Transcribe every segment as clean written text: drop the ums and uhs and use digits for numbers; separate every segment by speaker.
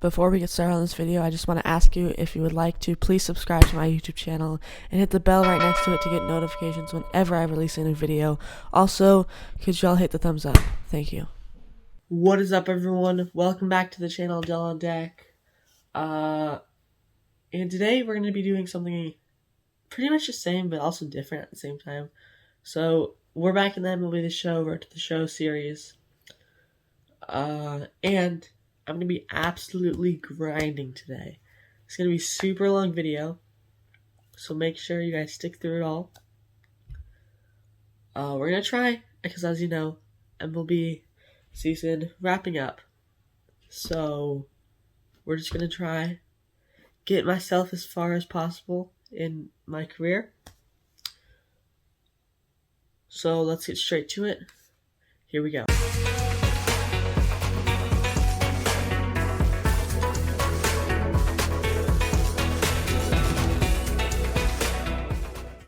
Speaker 1: Before we get started on this video, I just want to ask you if you would like to please subscribe to my YouTube channel and hit the bell right next to it to get notifications whenever I release a new video. Also, could y'all hit the thumbs up? Thank you. What is up, everyone? Welcome back to the channel DILLonDECK. And today we're going to be doing something pretty much the same, but also different at the same time. So, we're back in the MLB The Show, Road to the Show series. And I'm going to be absolutely grinding today. It's going to be a super long video, so make sure you guys stick through it all. We're going to try, because as you know, MLB season wrapping up. So, we're just going to try get myself as far as possible in my career. So, let's get straight to it. Here we go.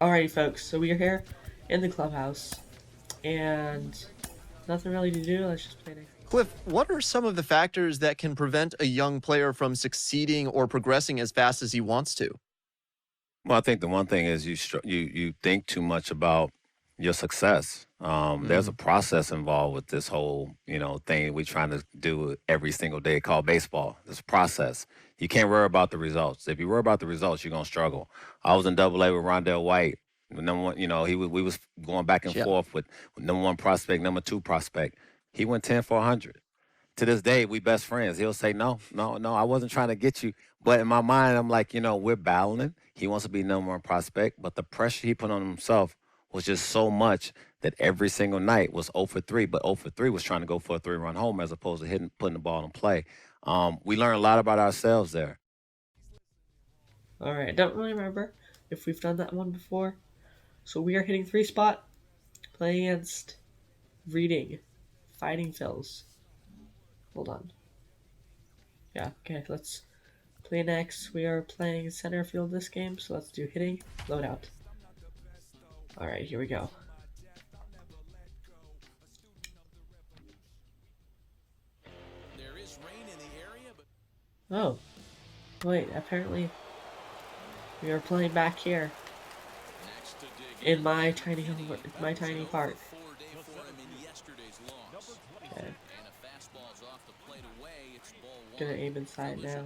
Speaker 1: Alrighty, folks, so we are here in the clubhouse, and nothing really to do. Let's just play next.
Speaker 2: Cliff, what are some of the factors that can prevent a young player from succeeding or progressing as fast as he wants to?
Speaker 3: Well, I think the one thing is you think too much about your success. There's a process involved with this whole thing we're trying to do every single day called baseball. There's a process. You can't worry about the results. If you worry about the results, you're gonna struggle. I was in Double-A with Rondell White. Number one, we was going back and forth with number one prospect, number two prospect. He went 10 for 100. To this day, we best friends. He'll say, no, I wasn't trying to get you. But in my mind, I'm like, we're battling. He wants to be number one prospect, but the pressure he put on himself was just so much that every single night was 0 for 3, but 0 for 3 was trying to go for a 3-run home as opposed to putting the ball in play. We learned a lot about ourselves there.
Speaker 1: All right, I don't really remember if we've done that one before. So we are hitting 3-spot, playing against Reading, Fighting Phils. Hold on. Yeah, okay, let's play next. We are playing center field this game, so let's do hitting, loadout. Alright, here we go. Oh, wait, apparently we are playing back here in my tiny home, my tiny park. Okay. Gonna aim inside now.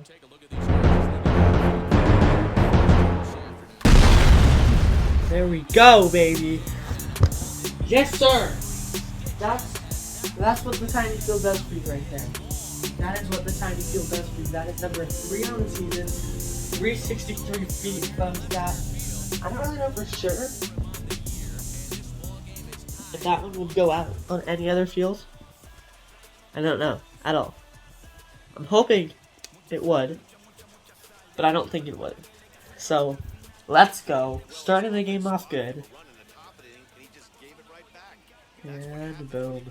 Speaker 1: There we go, baby. Yes, sir. That's what the tiny field does for you right there. That is what the tiny field does for you. That is number 3 on the season. 363 feet from that. I don't really know for sure if that one would go out on any other field. I don't know at all. I'm hoping it would, but I don't think it would. So, let's go. Starting the game off good. And boom.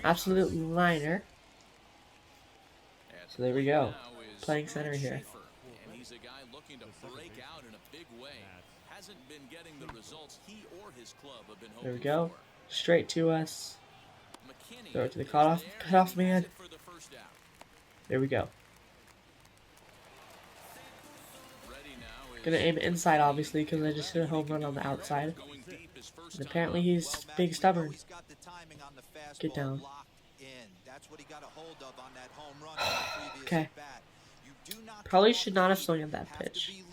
Speaker 1: Absolute liner. So there we go. Playing center here. There we go. Straight to us. Throw it to the cutoff man. There we go. Gonna aim inside, obviously, because I just hit a home run on the outside. And apparently he's big stubborn. Get down. Okay. Probably should not have swung at that pitch.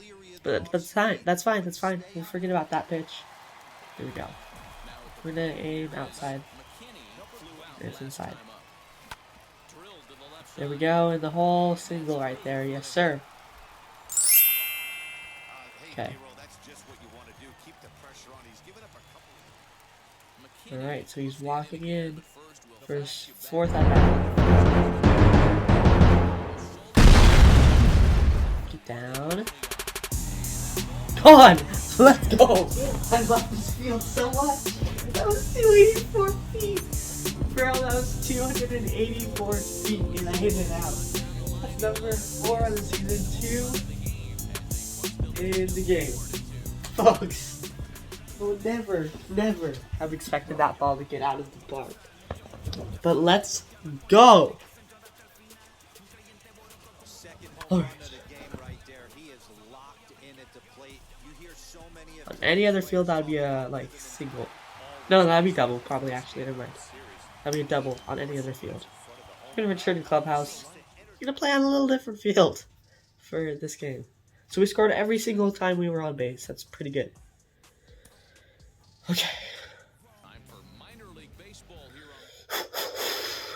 Speaker 1: But that's fine. That's fine. That's fine. We'll forget about that pitch. Here we go. We're gonna aim outside. It's inside. There we go, in the hole, single right there, yes sir. Okay. Alright, so he's walking in for his 4th at bat. Get down. Gone! Let's go! I love this field so much. That was 284 feet. Bro, that was 284 feet, and I hit it out. That's number 4 on the season, 2 in the game. Folks, I would never have expected that ball to get out of the park. But let's go!
Speaker 4: Alright. On any other field, that'd be a like single. No, that'd be double. Probably actually. Never mind. That'd be a double on any other field. We're gonna return to clubhouse. We're gonna play on a little different field for this game. So we scored every single time we were on base. That's pretty good. Okay.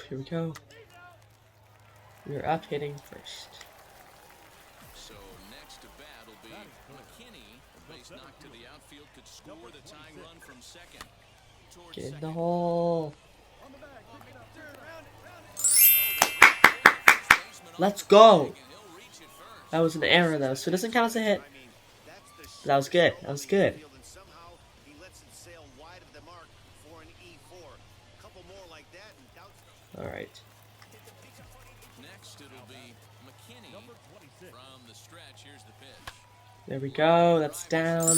Speaker 4: Here we go. We're up hitting first.
Speaker 5: So next to bat will be McKinney. Base knock to the outfield could score the tying run from second.
Speaker 4: Get in the hole. Let's go. That was an error though, so it doesn't count as a hit. But that was good. That was good. All right.
Speaker 5: Next it'll be McKinney from the stretch. Here's the pitch.
Speaker 4: There we go. That's down.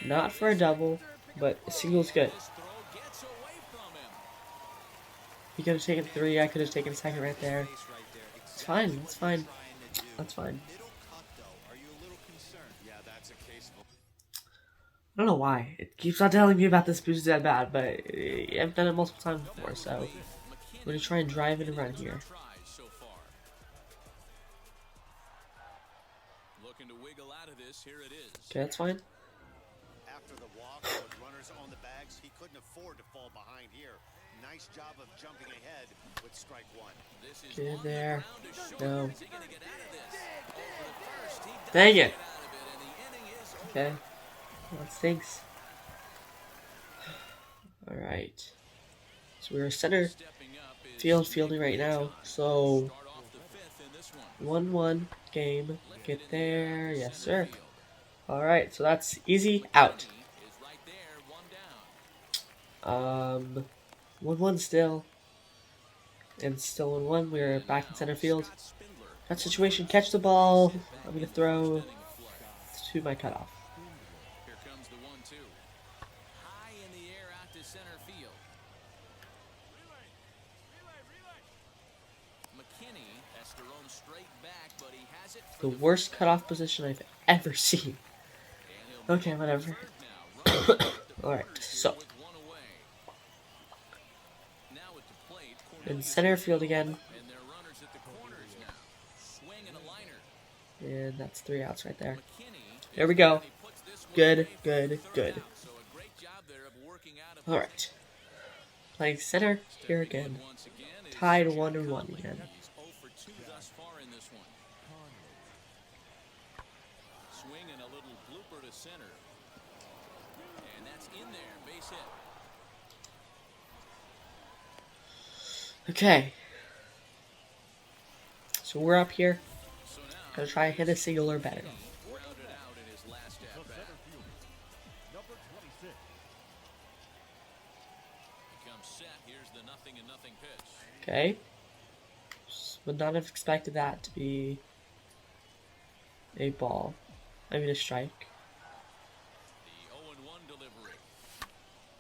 Speaker 4: Not for a double, but a single's good.
Speaker 5: This throw gets away from him.
Speaker 4: He could have taken 3. I could have taken a second right there. It's fine. It's fine. That's fine. I don't know why. It keeps on telling me about this boost that bad, but I've done it multiple times before, so I'm going to try and drive it around here.
Speaker 5: Looking to wiggle out of this. Here it is.
Speaker 4: Okay, that's fine.
Speaker 6: After the walk, with runners on the bags, he couldn't afford to fall behind here. Nice job of jumping ahead with strike 1.
Speaker 5: This is
Speaker 4: Get in
Speaker 5: on the
Speaker 4: there.
Speaker 5: ground to short.
Speaker 4: No.
Speaker 5: Is he gonna get out of this? Over to first. He does
Speaker 4: Dang it.
Speaker 5: get out of it, and the inning is over.
Speaker 4: Okay. That stinks. Alright. So we're center
Speaker 5: Stepping up is
Speaker 4: field fielding right now. So
Speaker 5: start off the fifth in this one.
Speaker 4: 1-1 game. Get there. Yes, sir. Alright, so that's easy out.
Speaker 5: Is right there, one down.
Speaker 4: 1-1 still. And still 1-1. We're back in center field.
Speaker 5: Spindler
Speaker 4: That situation, catch the ball. I'm going to throw to my cutoff.
Speaker 5: Here comes the 1-2. High in the air out to center field. McKinney has to roam straight back, but he has it for
Speaker 4: The worst cutoff position I've ever seen. Okay, whatever. Alright, so
Speaker 5: with one away. Now at the plate,
Speaker 4: in center field again.
Speaker 5: and their runners at the corners now. Swing and a liner.
Speaker 4: And that's 3 outs right there.
Speaker 5: McKinney,
Speaker 4: There we go.
Speaker 5: he puts this one
Speaker 4: Good,
Speaker 5: away for
Speaker 4: good,
Speaker 5: the third
Speaker 4: good.
Speaker 5: out. So a great job there of working out of
Speaker 4: Alright. Playing center here again.
Speaker 5: once again is
Speaker 4: Tied 1-1 again.
Speaker 5: he's 0 for 2 thus far in this one. Swing and a little blooper to center. And that's in there, base hit.
Speaker 4: Okay. So we're up here.
Speaker 5: So now
Speaker 4: Gonna try and hit a single or better.
Speaker 5: grounded out in his last at bat. Becomes set. Here's the 0-0 pitch.
Speaker 4: Okay. Would not have expected that to be a ball. I mean a strike.
Speaker 5: The 0-1 delivery.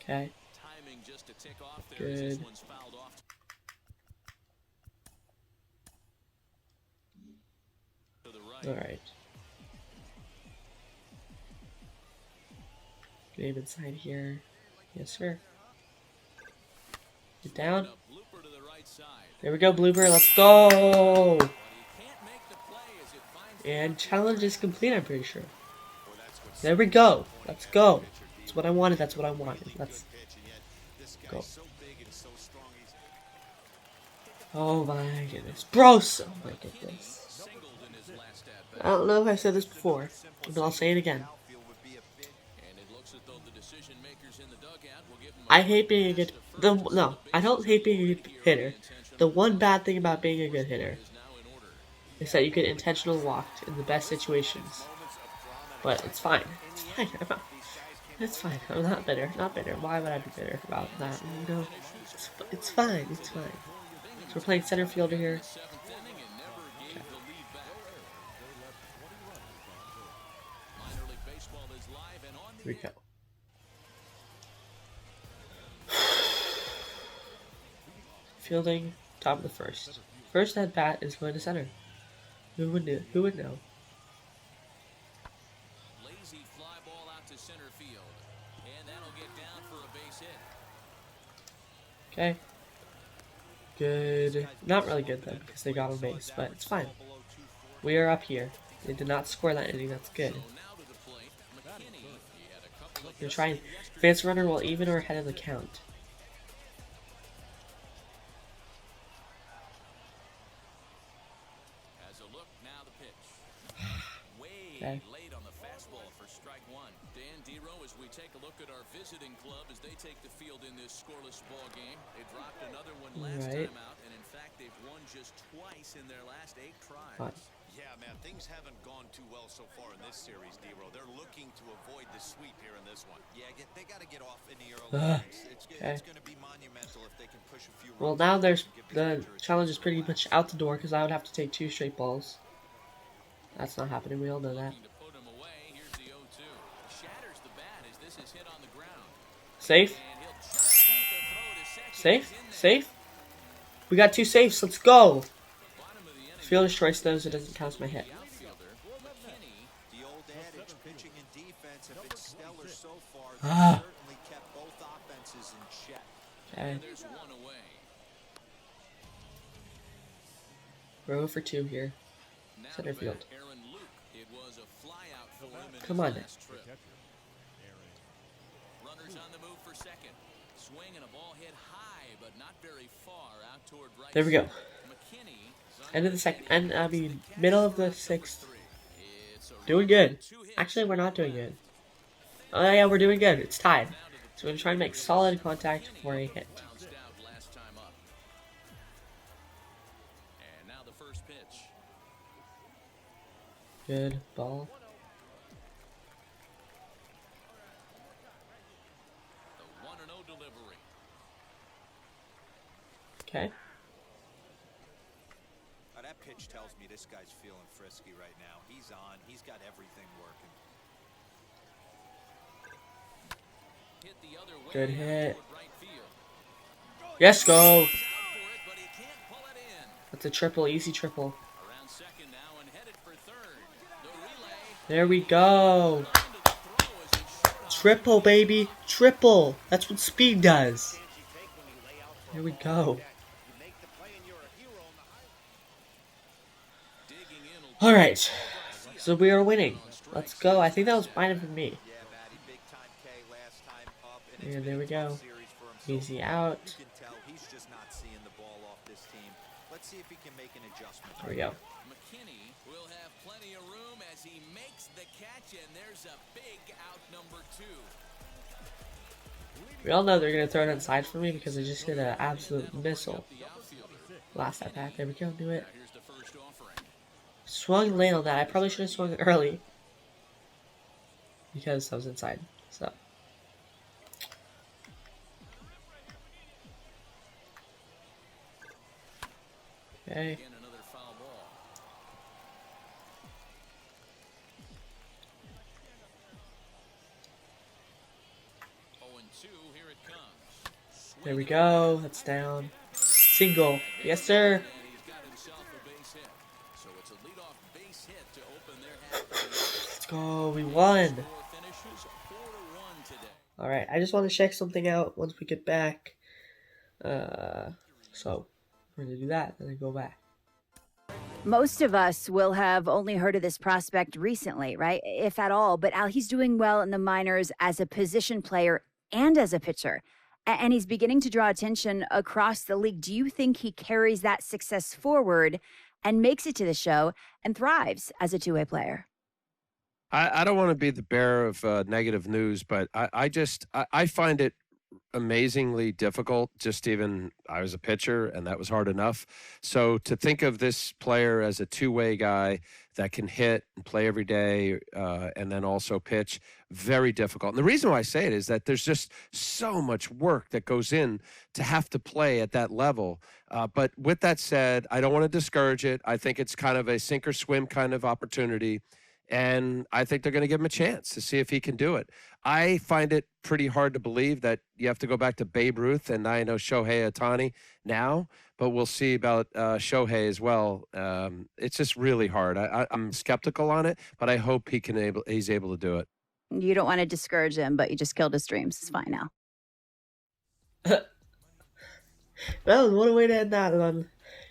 Speaker 4: Okay.
Speaker 5: Timing just to tick off there as this
Speaker 4: Good.
Speaker 5: one's fouled off. To the right.
Speaker 4: Alright. Get him inside here. Yes, sir. Get down.
Speaker 5: A blooper to the right side.
Speaker 4: There we go, blooper. Let's go!
Speaker 5: But he can't make the play as it finds
Speaker 4: And challenge is complete, I'm pretty sure. There we go. Let's go. That's what I wanted. That's what I wanted. Let's go. Oh my goodness. Bros! Oh my goodness.
Speaker 5: singled in his last at bat.
Speaker 4: I don't know if I said this before, but I'll say it again.
Speaker 5: And it looks as though the decision makers in the dugout will give him
Speaker 4: I hate being a good... No, I don't hate being a good hitter. The one bad thing about being a good hitter
Speaker 5: is now in order.
Speaker 4: is that you get intentional walked in the best situations. But it's fine. It's fine. It's fine. I'm not bitter. Not bitter. Why would I be bitter about that? You know, it's fine. It's fine. So we're playing center fielder here.
Speaker 5: Seventh inning and never gave the lead back. Minor League Baseball is live and on
Speaker 4: Here
Speaker 5: the
Speaker 4: we go. Fielding, top of the first. First at bat is going to center. Who would know? Who would know?
Speaker 5: Lazy fly ball out to center field. And that'll get down for a base hit.
Speaker 4: Okay. Good. Not really good though, because they got on base, but it's fine. We are up here. They did not score that inning. That's good.
Speaker 5: So now to the plate, McKinney. He had a couple of
Speaker 4: They're trying. Advance runner will even or ahead of the count.
Speaker 5: Has a look, now the pitch. Way
Speaker 4: Okay.
Speaker 5: late on the fastball for strike one. Dan Dero, as we take a look at our visiting club as they take the field in this scoreless ball game. They dropped another one last
Speaker 4: Right.
Speaker 5: time out, and in fact, they've won just twice in their last 8 tries.
Speaker 4: Fine.
Speaker 6: Yeah, man, things haven't gone too well so far in this series, D-Row. They're looking to avoid the sweep here in this one. Yeah, they got to get off in the early innings. It's going to be monumental if they can push a few.
Speaker 4: Well, now there's the challenge is pretty much out the door because I would have to take 2 straight balls. That's not happening. We all know that.
Speaker 5: Looking to put him away. Here's the 0-2. Shatters the bat as this is hit on the ground.
Speaker 4: Safe.
Speaker 5: And he'll just beat the throw to second.
Speaker 4: Safe.
Speaker 5: He's in there.
Speaker 4: Safe. We got 2 safes. Let's go.
Speaker 5: Bottom of the inning.
Speaker 4: Fielder's choice knows it doesn't count as my hit.
Speaker 5: The outfielder, McKinney.
Speaker 6: The old adage, pitching and defense have been stellar so far.
Speaker 4: Ah.
Speaker 6: They've certainly kept both offenses in check.
Speaker 4: Okay.
Speaker 5: There's one away.
Speaker 4: We're 0 for 2 here.
Speaker 5: Now
Speaker 4: Center
Speaker 5: back,
Speaker 4: field.
Speaker 5: Aaron Luke. It was a flyout for him in
Speaker 4: Come
Speaker 5: his
Speaker 4: on.
Speaker 5: last trip. Runners on the move for second. Swing and a ball hit high, but not very far out toward right.
Speaker 4: There we go.
Speaker 5: McKinney.
Speaker 4: End of the second. And I mean, middle of the 6th.
Speaker 5: It's a
Speaker 4: Doing good. Actually, we're not doing good. Oh yeah, we're doing good. It's tied. So we're gonna try to make solid contact for a hit.
Speaker 5: bounced out last time up. And now the first pitch.
Speaker 4: Good ball.
Speaker 5: The 1-0 delivery.
Speaker 4: Okay.
Speaker 6: That pitch tells me this guy's feeling frisky right now. He's on. He's got everything working.
Speaker 5: Hit the other way
Speaker 4: Good
Speaker 5: out
Speaker 4: hit.
Speaker 5: toward right field.
Speaker 4: Yes, go.
Speaker 5: Out for it, but he can't pull it in.
Speaker 4: That's a triple, easy triple.
Speaker 5: Around second now and headed for third. The relay.
Speaker 4: There we go.
Speaker 5: Into the throw as he shot on.
Speaker 4: Triple, baby. Triple. That's what speed does. There we go.
Speaker 5: Digging in.
Speaker 4: All right. So we are winning. Let's go. I think that was fine for me.
Speaker 6: Yeah, Matty, big time K last time up. And
Speaker 4: And there we go.
Speaker 6: series for him so
Speaker 4: Easy
Speaker 6: far.
Speaker 4: out.
Speaker 6: You can tell he's just not seeing the ball off this team. Let's see if he can make an adjustment.
Speaker 4: There we go.
Speaker 5: McKinney will have plenty of room as he makes the catch, and there's a big out number 2.
Speaker 4: We all know they're going to throw it inside for me because I just hit an absolute missile.
Speaker 5: The outfielder.
Speaker 4: Last at bat. There we go. Do it.
Speaker 5: Now here's the first offering.
Speaker 4: Swung late on that. I probably should have swung early. Because I was inside. So. Okay.
Speaker 5: Again, another foul ball. Oh, and 2, here it comes.
Speaker 4: There we go. That's down. Single. Yes, sir.
Speaker 5: And he's got himself a base hit. So it's a leadoff base hit to open their half of the inning.
Speaker 4: Let's go. We won.
Speaker 5: Score finishes 4-1 today.
Speaker 4: Alright. I just want to check something out once we get back. So we're going to do that and then go back.
Speaker 7: Most of us will have only heard of this prospect recently, right? If at all. But Al, he's doing well in the minors as a position player and as a pitcher. And he's beginning to draw attention across the league. Do you think he carries that success forward and makes it to the show and thrives as a two-way player?
Speaker 8: I don't want to be the bearer of negative news, but I find it amazingly difficult. Just even I was a pitcher, and that was hard enough. So to think of this player as a two-way guy that can hit and play every day, and then also pitch, very difficult. And the reason why I say it is that there's just so much work that goes in to have to play at that level. But with that said, I don't want to discourage it. I think it's kind of a sink or swim kind of opportunity. And I think they're going to give him a chance to see if he can do it. I find it pretty hard to believe that you have to go back to Babe Ruth, and I know Shohei Ohtani now, but we'll see about Shohei as well. It's just really hard. I'm skeptical on it, but I hope he's able to do it.
Speaker 7: You don't want to discourage him, but you just killed his dreams. It's fine now.
Speaker 4: Well, what a way to end that on.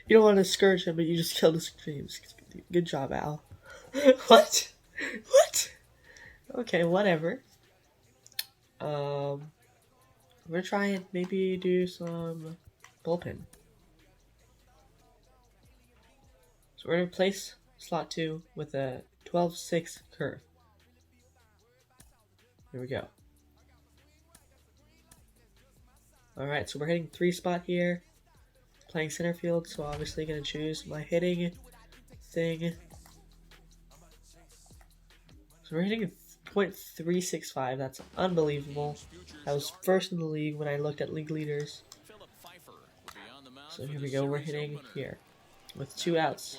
Speaker 4: You don't want to discourage him, but you just killed his dreams. Good job, Al. What? What? Okay, whatever. We're gonna try and maybe do some bullpen. So we're gonna replace slot 2 with a 12-6 curve. Here we go. Alright, so we're hitting 3 spot here. Playing center field, so obviously gonna choose my hitting thing. So we're hitting a .365. That's unbelievable. I was first in the league when I looked at league leaders. So here we go. We're hitting here with 2 outs.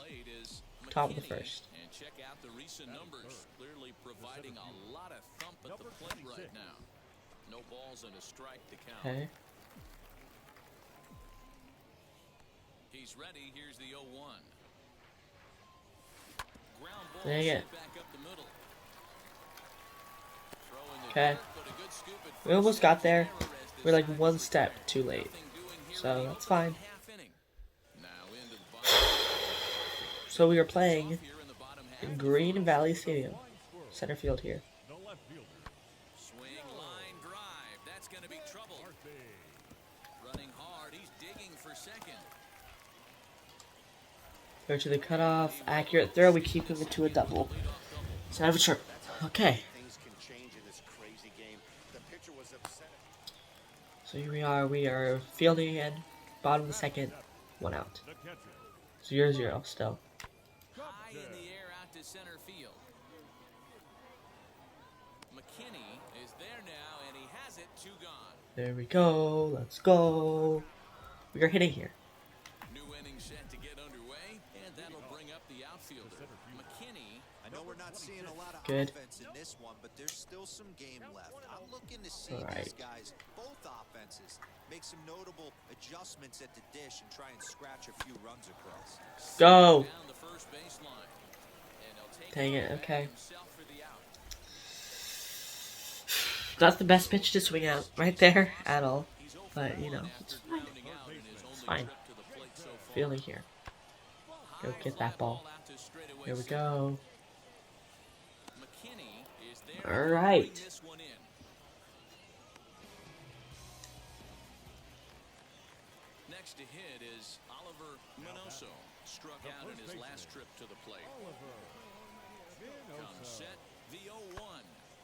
Speaker 4: Top of the first.
Speaker 5: And check out the recent numbers. Clearly providing a lot of thump at the plate right now. No balls and a strike to count.
Speaker 4: Okay.
Speaker 5: He's ready. Here's the 0-1. Ground ball
Speaker 4: Dang it.
Speaker 5: back up the middle.
Speaker 4: Okay. We almost got there. We're like 1 step too late. So that's fine. So we are playing in Green Valley Stadium. Center field here.
Speaker 5: Swing, line, drive. That's going to be trouble. Running hard. He's digging for second.
Speaker 4: Go to the cutoff. Accurate throw. We keep him into a double. So I have a triple. Okay. So here we are. We are fielding again. Bottom of the second. 1 out. 0-0 still.
Speaker 5: High in the air out to center field. McKinney is there now, and he has it. 2 gone.
Speaker 4: There we go. Let's go. We are hitting here.
Speaker 5: New inning set to get underway, and that'll bring up the outfielder. McKinney.
Speaker 6: I know we're not seeing a lot of
Speaker 4: Good.
Speaker 6: offense in this one, but there's still some game left. I'm looking to see
Speaker 4: All right.
Speaker 6: these guys, both offenses, make some notable adjustments at the dish and try and scratch a few runs across.
Speaker 4: Go.
Speaker 5: Down the first baseline. And he'll take
Speaker 4: Dang it. Okay.
Speaker 5: himself for the out.
Speaker 4: That's the best pitch to swing out right there at all. But, you know, it's fine. It's fine. Feeling here. Go get that ball. Here we go.
Speaker 5: McKinney is there.
Speaker 4: All right.
Speaker 5: This one in. Next to hit is Oliver Minoso. Struck out in his last trip to the plate. Comes set. The 0-1.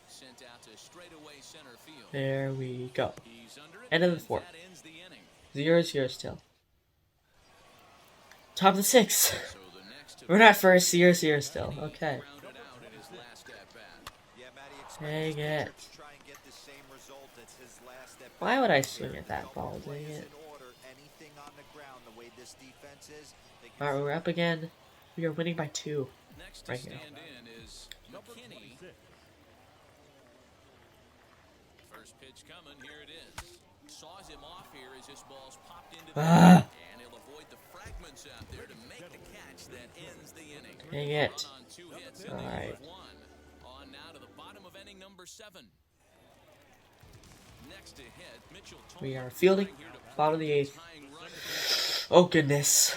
Speaker 5: Sent out to straightaway center field.
Speaker 4: There we go.
Speaker 5: He's under it.
Speaker 4: End of the 4th.
Speaker 5: That ends the inning.
Speaker 4: 0-0 still. Top of the 6th.
Speaker 5: So the next
Speaker 4: We're not first. 0-0 still. Okay.
Speaker 5: grounded out in his last at bat.
Speaker 6: Yeah, Matty
Speaker 4: Dang
Speaker 6: expects
Speaker 4: it.
Speaker 6: to try and get the same result as his last at
Speaker 4: Why would I swing at that ball? Dang
Speaker 6: Players
Speaker 4: it.
Speaker 6: in order, anything on the ground, the way this defense is, they can
Speaker 4: Alright, we're up again. We are winning by 2.
Speaker 5: Next to
Speaker 4: Right
Speaker 5: stand
Speaker 4: here.
Speaker 5: in is McKinney. First pitch coming. Here it is. Saws him off here as this ball's popped into the
Speaker 4: Ah.
Speaker 5: and he'll avoid the fragments out there to make the catch that ends the inning.
Speaker 4: Dang it.
Speaker 5: Run on 2 hits in
Speaker 4: All
Speaker 5: the
Speaker 4: right.
Speaker 5: 8th one. On now to the bottom of inning number 7. Next to hit, Mitchell
Speaker 4: We are fielding. Bottom of the 8th.
Speaker 5: tying run.
Speaker 4: Oh, goodness.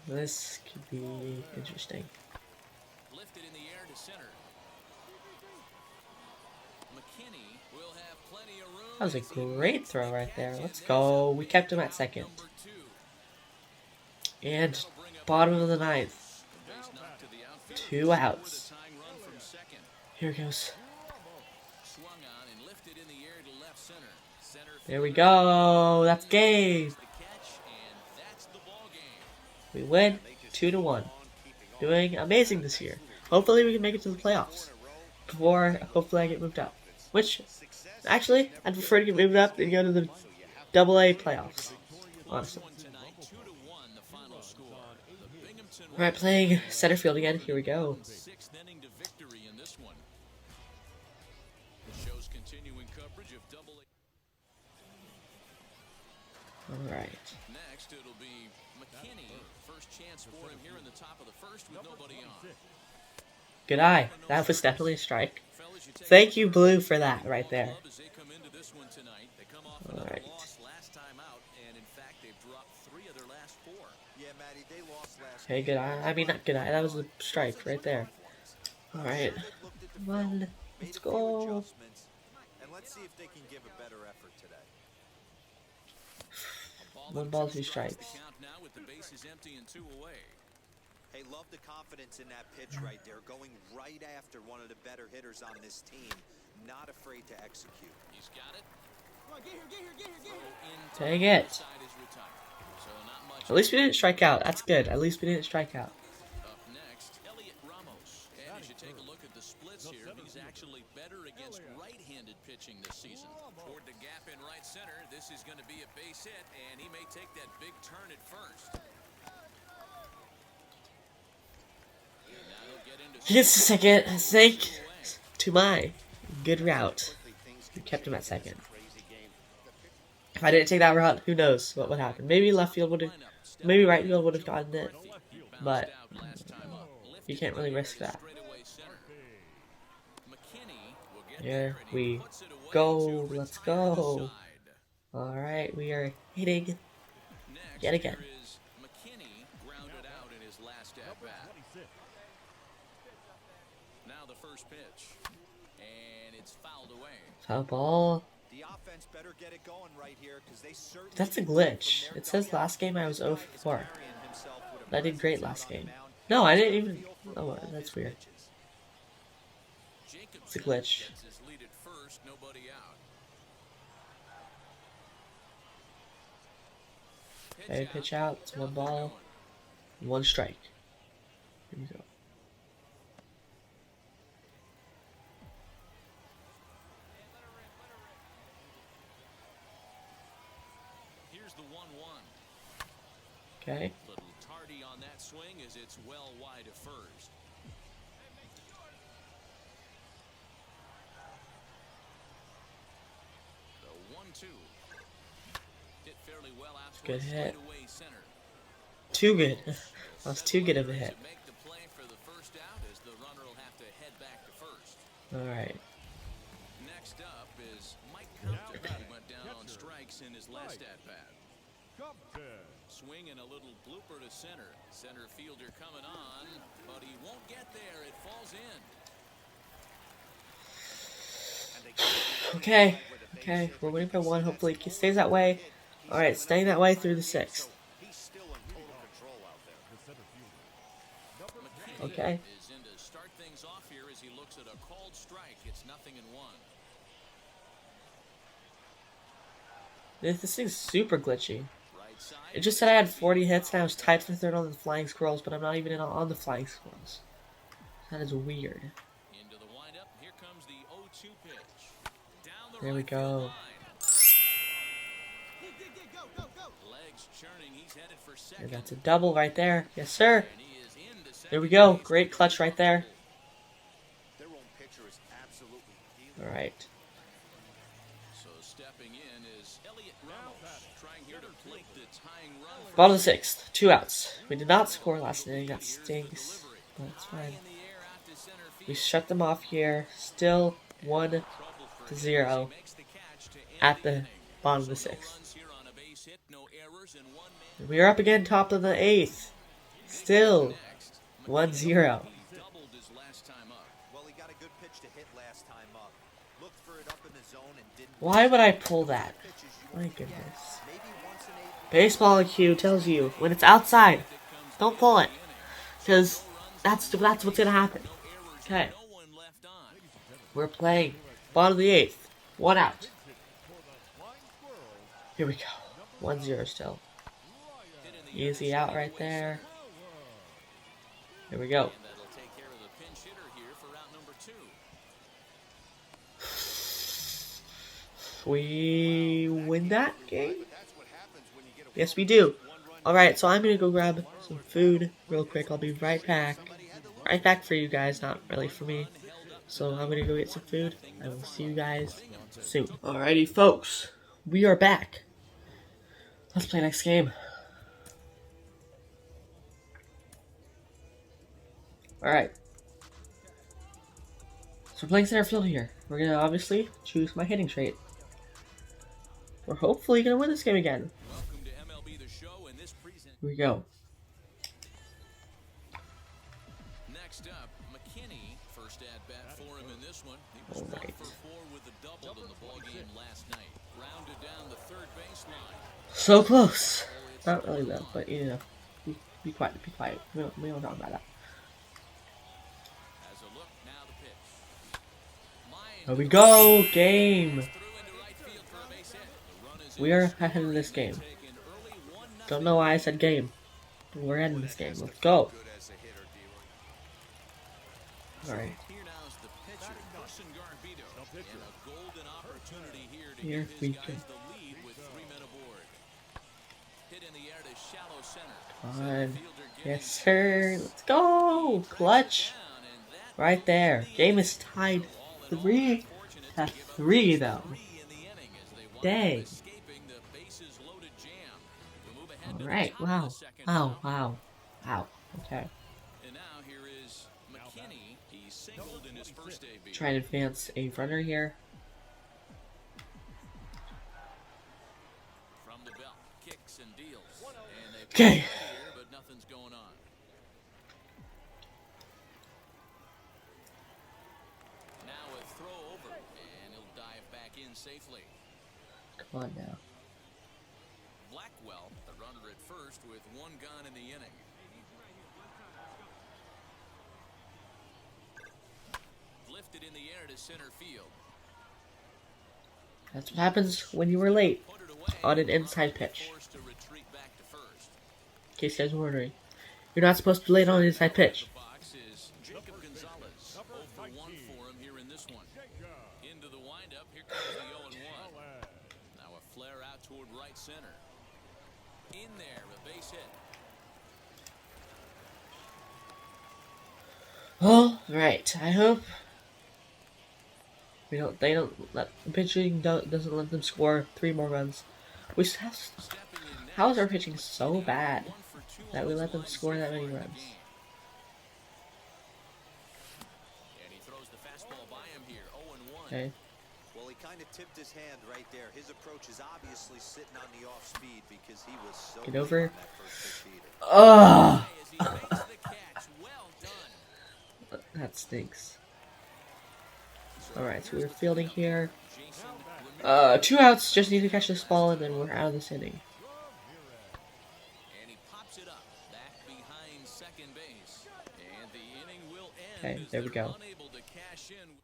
Speaker 4: This could be interesting.
Speaker 5: Lifted in the air to center. McKinney will have plenty of room.
Speaker 4: That was a great throw right there. Let's go. We kept him at second.
Speaker 5: Number 2.
Speaker 4: And bottom of the 9th.
Speaker 5: Base knock to the outfield.
Speaker 4: 2 outs.
Speaker 5: Tying run from second.
Speaker 4: Here it goes.
Speaker 5: Swung on and lifted in the air to left center. Center
Speaker 4: There we go. That's game.
Speaker 5: the catch, and that's the ball game.
Speaker 4: We win 2-1. Doing amazing this year. Hopefully we can make it to the playoffs. Before, hopefully I get moved up. Which, actually, I'd prefer to get moved up than go to the AA playoffs. Honestly.
Speaker 5: Tonight, 2-1 the final score. The Binghamton
Speaker 4: Alright, playing center field again. Here we go.
Speaker 5: 6th inning to victory in
Speaker 4: All right.
Speaker 5: Next, it'll be McKinney. First chance for him here in the top of the first with nobody on.
Speaker 4: Good eye. That was definitely a strike. Thank you, Blue, for that right there. All right. Okay, good eye. I mean, not good eye. That was a strike right there. All right. Come on. Let's go.
Speaker 6: And let's see if they can give a better effort today.
Speaker 4: 1 ball, 2 strikes.
Speaker 6: Hey, love the confidence in that pitch right there. Going right after one of the better hitters on this team. Not afraid to execute.
Speaker 5: He's got it.
Speaker 4: Dang it. At least we didn't strike out. That's good. At least we didn't strike out.
Speaker 5: Up next, Elliot Ramos. And as you take a look at the splits here, he's actually better against right-handed pitching this season. Toward the gap in right center, this is going to be a base hit, and he may take that big turn at first.
Speaker 4: Just a second. Thank to my good route. We kept him at second. If I didn't take that route, who knows what would happen. Maybe left field would have, maybe right field would have gotten it. But you can't really risk that. Here we go. Let's go. Alright, we are hitting yet again.
Speaker 5: Now the first pitch, and it's fouled away.
Speaker 4: Foul ball.
Speaker 6: The offense better get it going right here because they certainly.
Speaker 4: That's a glitch. It says last game I was 0 for 4. I did great last game. No, I didn't even. Oh, that's weird. It's a glitch. Okay, pitch out. It's 1 ball, 1 strike. Here we go.
Speaker 5: Here's the 1-1.
Speaker 4: Okay.
Speaker 5: Little tardy on that swing as it's well wide of first. The 1-2. Hit fairly well out.
Speaker 4: Good hit.
Speaker 5: Center.
Speaker 4: Too good. That was too good of a hit.
Speaker 5: Make the play for the first out as the runner will have to head back to first.
Speaker 4: All right.
Speaker 5: Next up is Mike Compton. He went down on strikes in his last at-bat. Swing and a little blooper to center. Center fielder coming on, but he won't get there. It falls in.
Speaker 4: Okay. Okay. We're winning by 1. Hopefully it stays that way. All right, staying that way through the 6th. Okay.
Speaker 5: Is in to start things off here as he looks at a called strike. It's 0-1.
Speaker 4: This thing's super glitchy. It just said I had 40 hits and I was tied for 3rd on the Flying Squirrels, but I'm not even on the Flying Squirrels. That is weird.
Speaker 5: Into the windup. Here comes the 0-2 pitch. Down the
Speaker 4: There we
Speaker 5: right field
Speaker 4: go.
Speaker 5: line. Legs churning. He's headed for second.
Speaker 4: And that's a double right there. Yes, sir.
Speaker 5: And he is into second.
Speaker 4: There we go. Great clutch right there.
Speaker 6: Their own pitcher is absolutely
Speaker 4: All right.
Speaker 5: So stepping in is Elliot Ramos, trying here to plate the tying run.
Speaker 4: Bottom of the 6th. 2 outs. We did not score last inning. That stinks. But it's fine. We shut them off here. Still 1-0 at the bottom of the 6th. We are up again, top of the 8th. Still 1-0.
Speaker 6: Well, he got a good pitch to hit last time up. Looked for it up in the zone and didn't.
Speaker 4: Why would I pull that? My goodness. Baseball IQ tells you when it's outside, don't pull it, because that's what's gonna happen. Okay. We're playing bottom of the 8th. 1 out. Here we go. 1-0 still. Easy out right there. Here we go. We win that game? Yes, we do. Alright, so I'm gonna go grab some food real quick. I'll be right back. Right back for you guys, not really for me. So I'm gonna go get some food. I will see you guys soon. Alrighty, folks. We are back. Let's play next game. Alright. So we're playing center field here. We're gonna obviously choose my hitting trait. We're hopefully gonna win this game again.
Speaker 5: Welcome to MLB The Show, and this
Speaker 4: Here we go.
Speaker 5: Next up, McKinney, first at bat for him in this one. He was 1 for 4 with a double in the ballgame last night. Rounded down the third baseline.
Speaker 4: So close. Not really though, but you know, be quiet. Be quiet. We don't talk about that.
Speaker 5: As a look, now the pitch.
Speaker 4: Here we go, game. We are ahead in this game. Don't know why I said game. But we're ahead in this game. Let's go. Alright. Here we go. Come on. Yes, sir. Let's go. Clutch. Right there. Game is tied 3-3 though. Dang. Alright, wow. Wow. Okay. Try and advance a runner here. Okay.
Speaker 5: But nothing's going on. Now a throw over, and he'll dive back in safely.
Speaker 4: Come on now.
Speaker 5: Blackwell, the runner at first with 1 gone in the inning. Lifted in the air to center field.
Speaker 4: That's what happens when you were late on an inside pitch. In case you guys were wondering. You're not supposed to be late on an inside pitch.
Speaker 5: Into the windup, here comes the 0-1. Now a flare out toward right center. In there, a base hit.
Speaker 4: All right. I hope they don't let the pitching doesn't let them score 3 more runs. How is our pitching so bad that we let them score that many runs? Okay.
Speaker 6: Well, he kind of tipped his hand right there. His approach is obviously sitting on the off speed because he was so
Speaker 4: Get over.
Speaker 6: Ugh.
Speaker 4: That stinks. Alright, so we're fielding here. 2 outs, just need to catch this ball and then we're out of this inning.
Speaker 5: And he pops it up back behind second base. And the inning will end.
Speaker 4: Okay, there we go.
Speaker 5: Unable to cash in.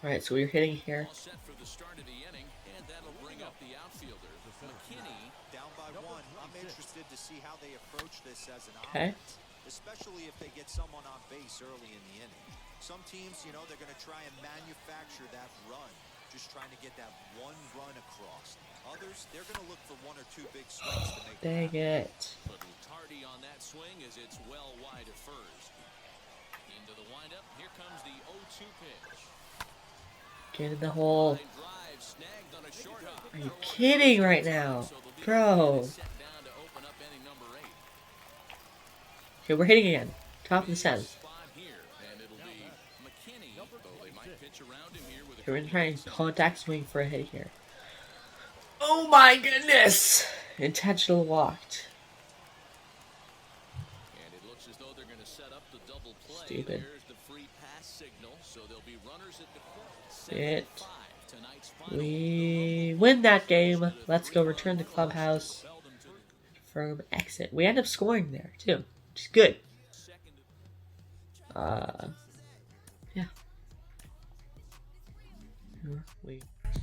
Speaker 4: Alright, so we're hitting here.
Speaker 5: All set for the start of the inning, and that'll bring up the outfielder. McKinney
Speaker 6: Down by 1. I'm interested to see how they approach this as an
Speaker 4: Okay.
Speaker 6: offense, especially if they get someone on base early in the inning. Some teams, you know, they're going to try and manufacture that run, just trying to get that 1 run across. Others, they're going to look for 1 or 2 big swings to make.
Speaker 4: Dang it.
Speaker 5: little tardy on that swing as it's well wide at first. Into the windup, here comes the 0-2 pitch.
Speaker 4: Get in the hole.
Speaker 5: Drive snagged on a short hop.
Speaker 4: Are you kidding right now? Bro.
Speaker 5: Set down to open up inning number 8.
Speaker 4: Okay, we're hitting again. Top of the 7th.
Speaker 5: Spot here, and it'll be McKinney, though they might pitch around him here with a
Speaker 4: Okay, we're gonna try and contact swing for a hit here. Oh my goodness! Intentional walked.
Speaker 5: And it looks as though they're going to set up the double play.
Speaker 4: Stupid.
Speaker 5: There's the free pass signal, so there'll be runners at the court.
Speaker 4: It.
Speaker 5: 7-5, tonight's final.
Speaker 4: We win that game. Let's go return to clubhouse. Confirm exit. We end up scoring there too, which is good. Yeah.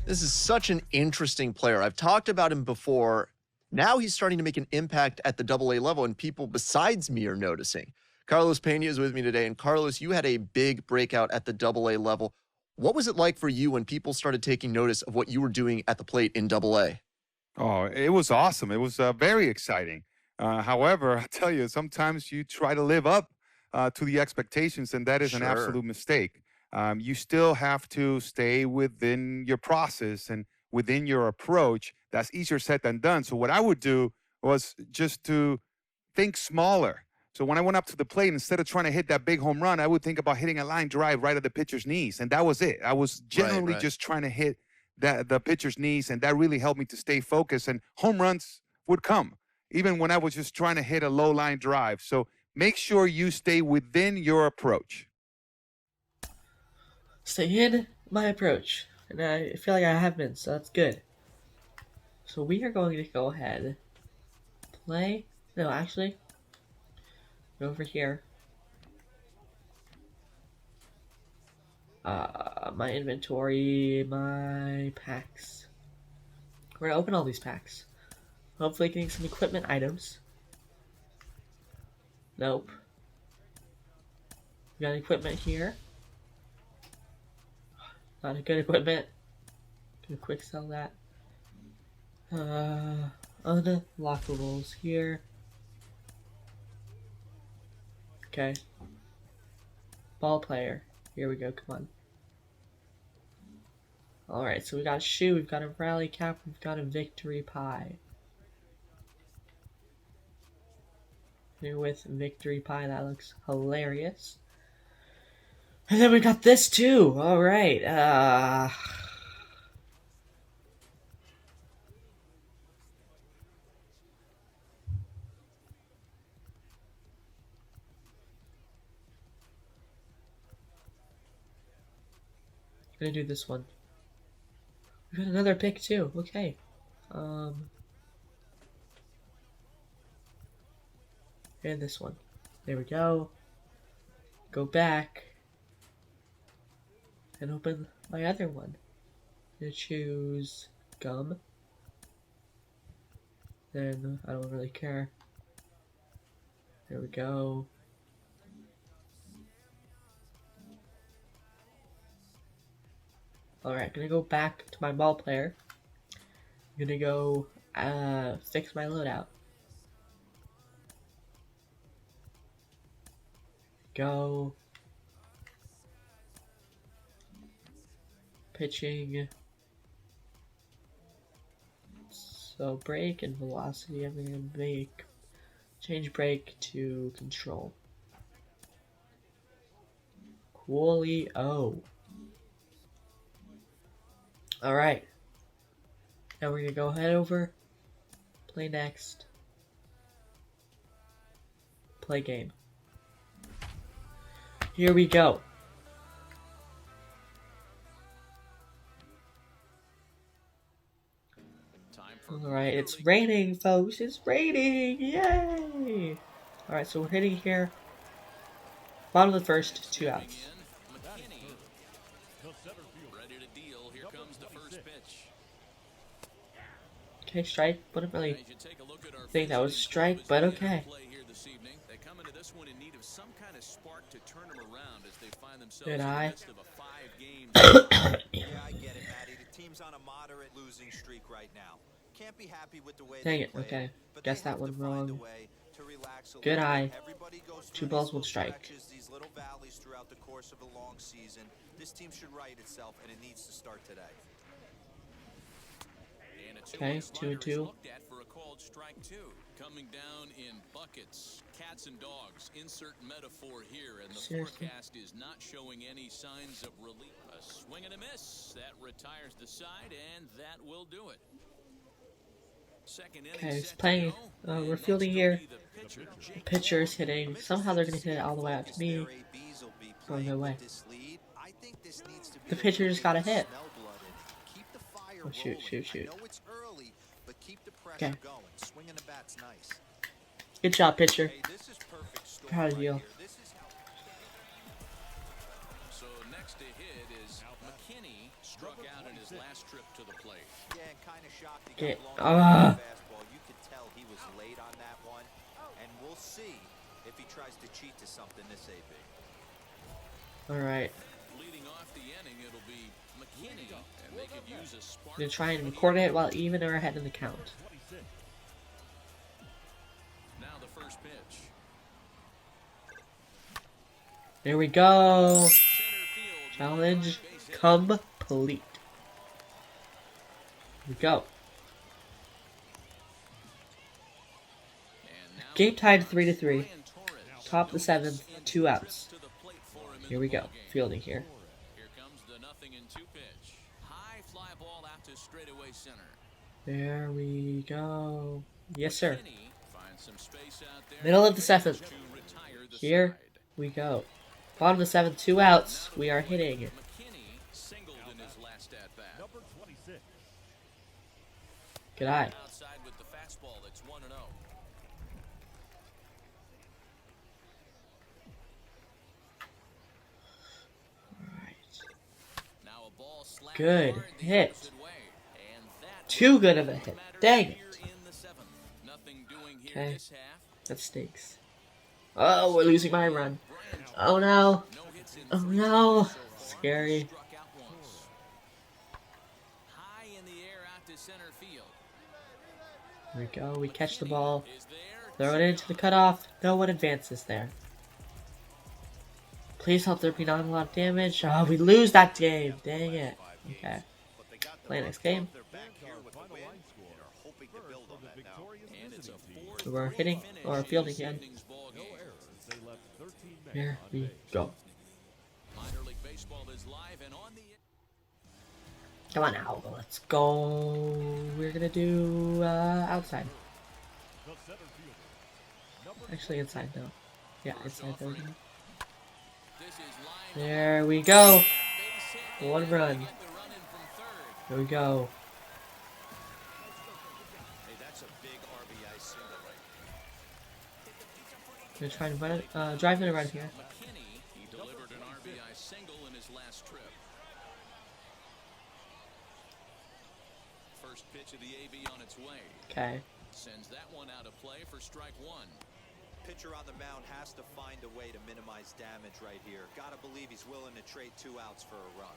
Speaker 2: This is such an interesting player. I've talked about him before. Now he's starting to make an impact at the AA level, and people besides me are noticing. Carlos Pena is with me today, and Carlos, you had a big breakout at the AA level. What was it like for you when people started taking notice of what you were doing at the plate in AA?
Speaker 9: Oh, it was awesome. It was very exciting. However, I tell you, sometimes you try to live up to the expectations, and that is an
Speaker 2: Sure.
Speaker 9: absolute mistake. You still have to stay within your process and within your approach, that's easier said than done. So what I would do was just to think smaller. So when I went up to the plate, instead of trying to hit that big home run, I would think about hitting a line drive right at the pitcher's knees. And that was it. I was generally
Speaker 2: right.
Speaker 9: just trying to hit the pitcher's knees, and that really helped me to stay focused. And home runs would come, even when I was just trying to hit a low line drive. So make sure you stay within your approach.
Speaker 4: Stay in my approach. And I feel like I have been, so that's good. So we are going to go ahead, play. No, actually, over here. My inventory, my packs. We're gonna open all these packs. Hopefully getting some equipment items. Nope. We got equipment here. Not a good equipment. Gonna quick sell that. Unlockables here. Okay. Ball player. Here we go, come on. Alright, so we got a shoe, we've got a rally cap, we've got a victory pie. Here with victory pie, that looks hilarious. And then we got this too. Alright, gonna do this one. We got another pick too. Okay. And this one. There we go. Go back and open my other one. I'm gonna choose gum. Then I don't really care. There we go. Alright, gonna go back to my ball player. I'm gonna go fix my loadout. Go. Pitching. So break and velocity, I'm gonna make change break to control. Coolio. Alright. Now we're gonna go head over, play next, play game. Here we go. Alright, it's raining, folks. It's raining. Yay! Alright, so we're hitting here. Bottom of the first, 2 outs. Okay, strike. Wouldn't really think that was strike, but okay. Good eye.
Speaker 6: Yeah, I get it, Matty. The team's on a moderate losing streak right now. Can't be happy with the way
Speaker 4: Dang
Speaker 6: they
Speaker 4: it,
Speaker 6: play,
Speaker 4: okay.
Speaker 6: but
Speaker 4: Guess
Speaker 6: they
Speaker 4: that
Speaker 6: have to
Speaker 4: one
Speaker 6: find a
Speaker 4: wrong.
Speaker 6: way to relax a
Speaker 4: Good
Speaker 6: little
Speaker 4: eye.
Speaker 6: bit. Everybody goes
Speaker 4: 2
Speaker 6: through
Speaker 4: balls,
Speaker 6: these
Speaker 4: 1
Speaker 6: little
Speaker 4: strike.
Speaker 6: stretches, these little valleys throughout the course of a long season. This team should right itself, and it needs to start today.
Speaker 4: Okay, 2-2.
Speaker 5: Coming down in buckets, cats and dogs. Insert metaphor here, and the
Speaker 4: Seriously?
Speaker 5: forecast is not showing any signs of relief. A swing and a miss that retires the side, and that will do it. Second inning
Speaker 4: Okay, it's
Speaker 5: set to
Speaker 4: playing.
Speaker 5: go, and
Speaker 4: We're
Speaker 5: next
Speaker 4: fielding
Speaker 5: will
Speaker 4: here.
Speaker 5: be the pitcher,
Speaker 4: The
Speaker 5: Jake
Speaker 4: pitcher's hitting. Somehow they're gonna hit it all the way out to me. Oh, no way. The pitcher just got a hit. Oh, shoot, shoot, shoot. Okay. Good job, pitcher. Proud of you.
Speaker 5: So next to hit is McKinney, struck out in his last trip to the plate.
Speaker 6: Yeah, and kind of shocked he
Speaker 4: Get
Speaker 6: got blown out of the fastball. You could tell he was late on that one, and we'll see if he tries to cheat to something this AB.
Speaker 4: Alright.
Speaker 5: Leading off the inning, it'll be McKinney, and they could use a spark.
Speaker 4: I'm gonna try and record it while even or ahead in the count.
Speaker 5: Now the first pitch.
Speaker 4: There we go. Challenge complete. we go. Game tied 3-3. Top of the 7th, 2 outs. Here we go. Fielding here.
Speaker 5: Here comes the 0-2 pitch. High fly ball out to straightaway center.
Speaker 4: There we go. Yes, sir.
Speaker 5: Finds some space out there.
Speaker 4: Middle of the 7th.
Speaker 5: To retire the
Speaker 4: Here
Speaker 5: side.
Speaker 4: we go. Bottom of the 7th, 2 outs. We are hitting.
Speaker 5: McKinney singled in his last at bat.
Speaker 4: Good eye.
Speaker 5: Outside with the fastball that's 1-0. Now a ball slapped
Speaker 4: Good
Speaker 5: hard the
Speaker 4: hit.
Speaker 5: opposite way. And that
Speaker 4: Too good of a hit. Dang it.
Speaker 5: here in the 7th. Nothing doing here
Speaker 4: Okay.
Speaker 5: this half.
Speaker 4: That stinks. Oh, we're losing my run. Oh no.
Speaker 5: No hits in
Speaker 4: Oh
Speaker 5: 3
Speaker 4: no.
Speaker 5: so far.
Speaker 4: Scary.
Speaker 5: Struck out once. High in the air out to center field.
Speaker 4: Here we go. We catch the ball.
Speaker 5: Is there.
Speaker 4: Throw it into the cutoff. No one advances there. Please help there be not a lot of damage. Oh, we lose that game. Dang it. Okay. Play next game.
Speaker 5: And it's a 4-3
Speaker 4: So we're hitting or fielding again.
Speaker 5: innings ball game.
Speaker 4: Here we go.
Speaker 5: Minor League Baseball is live and on the
Speaker 4: Come on now. Let's go. We're gonna do outside. Actually, inside though. Yeah, inside. There we go.
Speaker 5: This is line
Speaker 4: There we go.
Speaker 5: base hit.
Speaker 4: 1 run.
Speaker 5: Get the run in from third.
Speaker 4: There we go.
Speaker 6: Hey, that's a big RBI single right
Speaker 4: Gonna try and run it. Drive it around here.
Speaker 5: McKinney, he delivered an RBI single in his last trip. First pitch of the AB on its way.
Speaker 4: Okay.
Speaker 5: Sends that one out of play for strike 1.
Speaker 6: Pitcher on the mound has to find a way to minimize damage right here. Gotta believe he's willing to trade 2 outs for a run.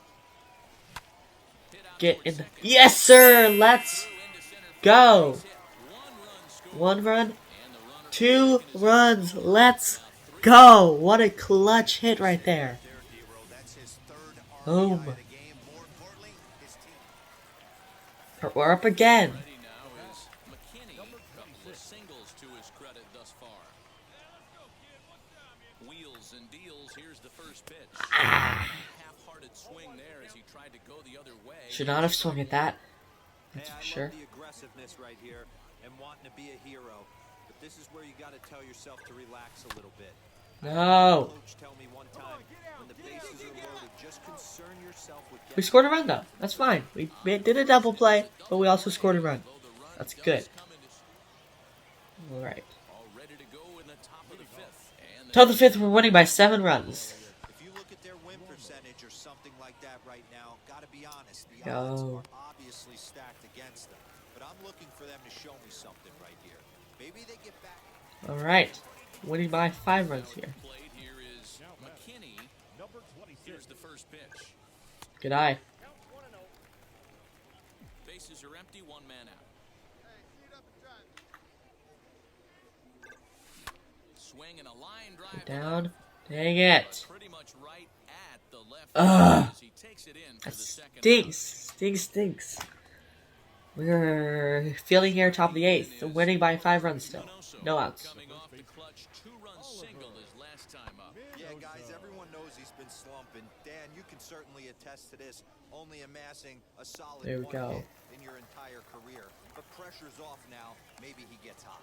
Speaker 5: Hit out
Speaker 4: Get
Speaker 5: toward
Speaker 4: in the.
Speaker 5: second.
Speaker 4: Yes, sir. Let's
Speaker 5: Threw into center field.
Speaker 4: go.
Speaker 5: Base hit. 1 run scored.
Speaker 4: 1 run.
Speaker 5: And the runner
Speaker 4: 2 runs. Let's go. What a clutch hit right there.
Speaker 6: There, D-Roll, that's his 3rd RBI
Speaker 4: Boom.
Speaker 6: of the game. More importantly, his team.
Speaker 4: We're up again.
Speaker 5: ready now is McKinney. Couple of singles to his credit thus far. Wheels and deals. Here's the first pitch. Half-hearted swing there as he tried to go the other way.
Speaker 4: Should not have swung at that.
Speaker 6: Hey,
Speaker 4: That's
Speaker 6: I
Speaker 4: for sure.
Speaker 6: love the aggressiveness right here and wanting to be a hero. But this is where you got to tell yourself to relax a little bit.
Speaker 4: No.
Speaker 6: Coach tell me one time, when the bases are loaded, just concern yourself with
Speaker 4: We scored a run though. That's fine. We did a double play, but we also scored a run. That's good. All right.
Speaker 5: All ready to go in the top of the 5th. And
Speaker 4: Top of the 5th, we're winning by 7 runs.
Speaker 6: If you look at their win percentage or something like that right now, got to be honest, the
Speaker 4: Go.
Speaker 6: odds are obviously stacked against them. But I'm looking for them to show me something right here. Maybe they get back.
Speaker 4: All right. Winning by 5 runs here.
Speaker 5: played here is McKinney. Here's the first pitch.
Speaker 4: Good eye.
Speaker 5: Bases are empty, 1 man out. Swing and a line drive.
Speaker 4: Down. Dang it.
Speaker 5: Pretty much right at the left
Speaker 4: Ugh.
Speaker 5: as he takes it in for
Speaker 4: That
Speaker 5: the second
Speaker 4: stinks. Stinks. We're feeling here top of the 8th. Winning by 5 runs still. No outs.
Speaker 5: Coming off the clutch 2-run single his last time up.
Speaker 6: Yeah, guys, everyone knows he's been slumping. Dan, you can certainly attest to this. Only amassing a solid
Speaker 4: There we
Speaker 6: 1
Speaker 4: go.
Speaker 6: hit in your entire career. But pressure's off now. Maybe he gets hot.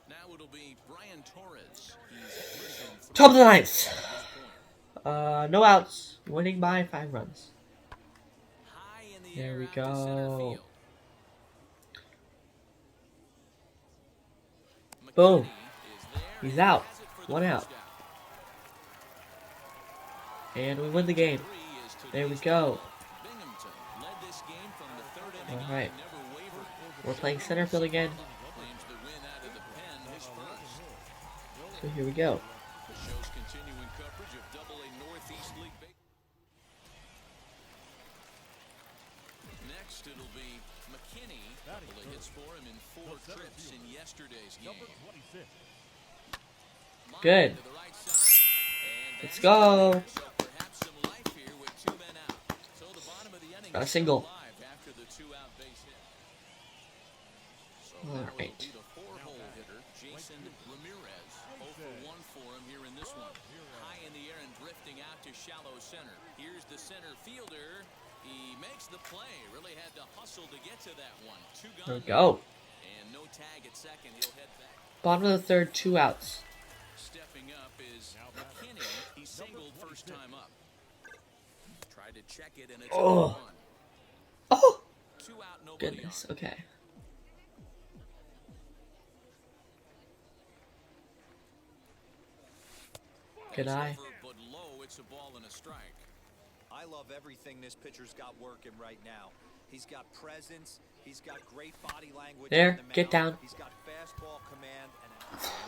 Speaker 5: Now it'll be Brian Torres. He's missing from
Speaker 4: Top of the 9th.
Speaker 5: this point.
Speaker 4: No outs. Winning by 5 runs.
Speaker 5: High in the
Speaker 4: There
Speaker 5: air
Speaker 4: we
Speaker 5: out to center
Speaker 4: go.
Speaker 5: field.
Speaker 4: Boom.
Speaker 5: McKinney is there
Speaker 4: He's
Speaker 5: and
Speaker 4: out.
Speaker 5: has it for the
Speaker 4: 1 out.
Speaker 5: first
Speaker 4: And we win the game.
Speaker 5: 3 is
Speaker 4: There we
Speaker 5: today's
Speaker 4: go.
Speaker 5: total. Binghamton led this game from the 3rd inning
Speaker 4: All right.
Speaker 5: on, never wavered.
Speaker 4: We're playing center field again.
Speaker 5: Claims the win out of the pen, his first.
Speaker 4: So here we go.
Speaker 5: The show's continuing coverage of AA Northeast League Baseball. Next, it'll be McKinney. Couple of hits for him in 4 trips in yesterday's game. Line
Speaker 4: Good.
Speaker 5: to the right side. And
Speaker 4: Let's
Speaker 5: that's
Speaker 4: go.
Speaker 5: so perhaps some life here with 2 men out. So the bottom of the inning
Speaker 4: Got a
Speaker 5: is
Speaker 4: single.
Speaker 5: still alive.
Speaker 4: All right.
Speaker 5: Jason Ramirez, 0 for 1 for him here in this one. High in the air and drifting out to shallow center. Here's the center fielder. He makes the play. Really had to hustle to get to that one.
Speaker 4: There we go.
Speaker 5: And no tag at second. He'll head back.
Speaker 4: Bottom of the third, 2 outs.
Speaker 5: Stepping up is McKinney. He singled first time up. Tried to check it and it's 1.
Speaker 4: Oh!
Speaker 5: 2 out, nobody
Speaker 4: Goodness,
Speaker 5: on.
Speaker 4: okay. Good eye.
Speaker 5: But low, it's a ball and a strike.
Speaker 6: I love everything this pitcher's got working right now. He's got presence. He's got great body language.
Speaker 4: There,
Speaker 6: on the
Speaker 4: get
Speaker 6: mound.
Speaker 4: down.
Speaker 6: He's got fastball command.
Speaker 5: And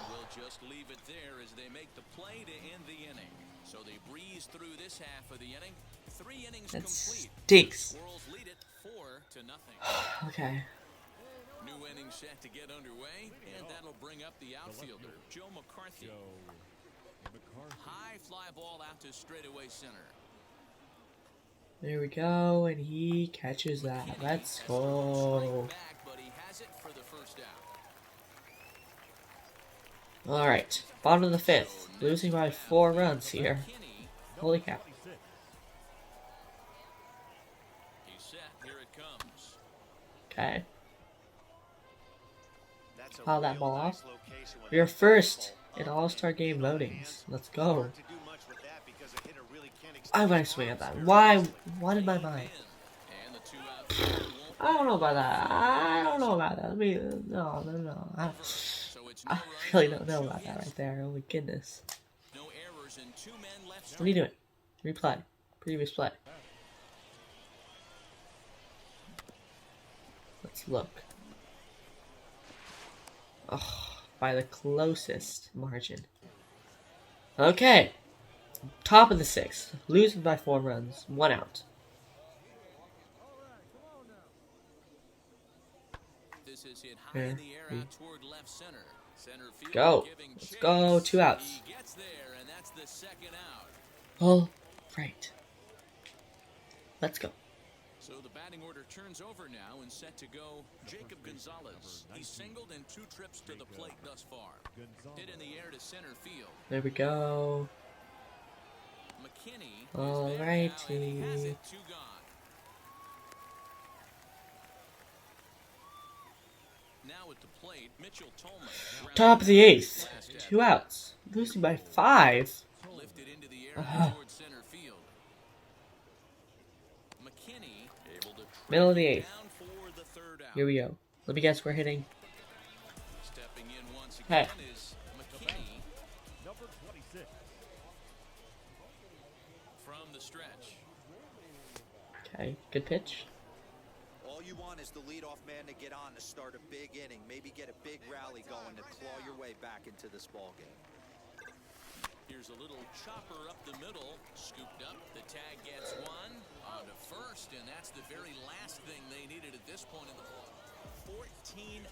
Speaker 5: we'll just leave it there as they make the play to end the inning. So they breeze through this half of the inning. 3 innings
Speaker 4: That
Speaker 5: complete.
Speaker 4: stinks.
Speaker 5: Squirrels lead it 4-0.
Speaker 4: Okay.
Speaker 5: New inning set to get underway, and that'll bring up the outfielder, Joe McCarthy. High fly ball out to straightaway center.
Speaker 4: There we go, and he catches that. Let's go.
Speaker 5: Back, but he has it for the first out.
Speaker 4: All right, bottom of the 5th, losing by 4 runs here. Holy cow.
Speaker 5: He's set. Here it comes.
Speaker 4: Okay. Foul that ball off. We are first in All-Star Game loadings. Let's go. I want to swing at that. Why? What in my mind? I don't know about that. I don't know about that. No. I really don't know about that right there. Oh my goodness. What are you doing? Replay. Previous play. Let's look. Oh, by the closest margin. Okay. Top of the 6th. Losing by 4 runs. 1 out.
Speaker 5: This is hit high in the air out toward left center. Center field
Speaker 4: Go. Let's go. 2 outs.
Speaker 5: He gets there, and that's the 2nd out.
Speaker 4: All right. Let's go.
Speaker 5: So the batting order turns over now and set to go Jacob Gonzalez. He's singled in 2 trips to the plate thus far. Hit in the air to center field.
Speaker 4: There we go.
Speaker 5: McKinney.
Speaker 4: All righty.
Speaker 5: Has it 2 gone. Now at the plate, Mitchell Tolman.
Speaker 4: Top of the 8th. 2 outs. Losing by 5.
Speaker 5: Lifted into the air towards center field. McKinney able to
Speaker 4: Middle of the 8th.
Speaker 5: down for the 3rd out.
Speaker 4: Here we go. Let me guess we're hitting.
Speaker 5: Stepping in once
Speaker 4: Hey.
Speaker 5: again is McKinney.
Speaker 10: Number 26.
Speaker 5: From the stretch.
Speaker 4: Okay, good pitch.
Speaker 6: All you want is the leadoff man to get on to start a big inning, maybe get a big rally going to claw your way back into this ball game.
Speaker 5: Here's a little chopper up the middle, scooped up. The tag gets 1 on to first, and that's the very last thing they needed at this point in the ball. 14-0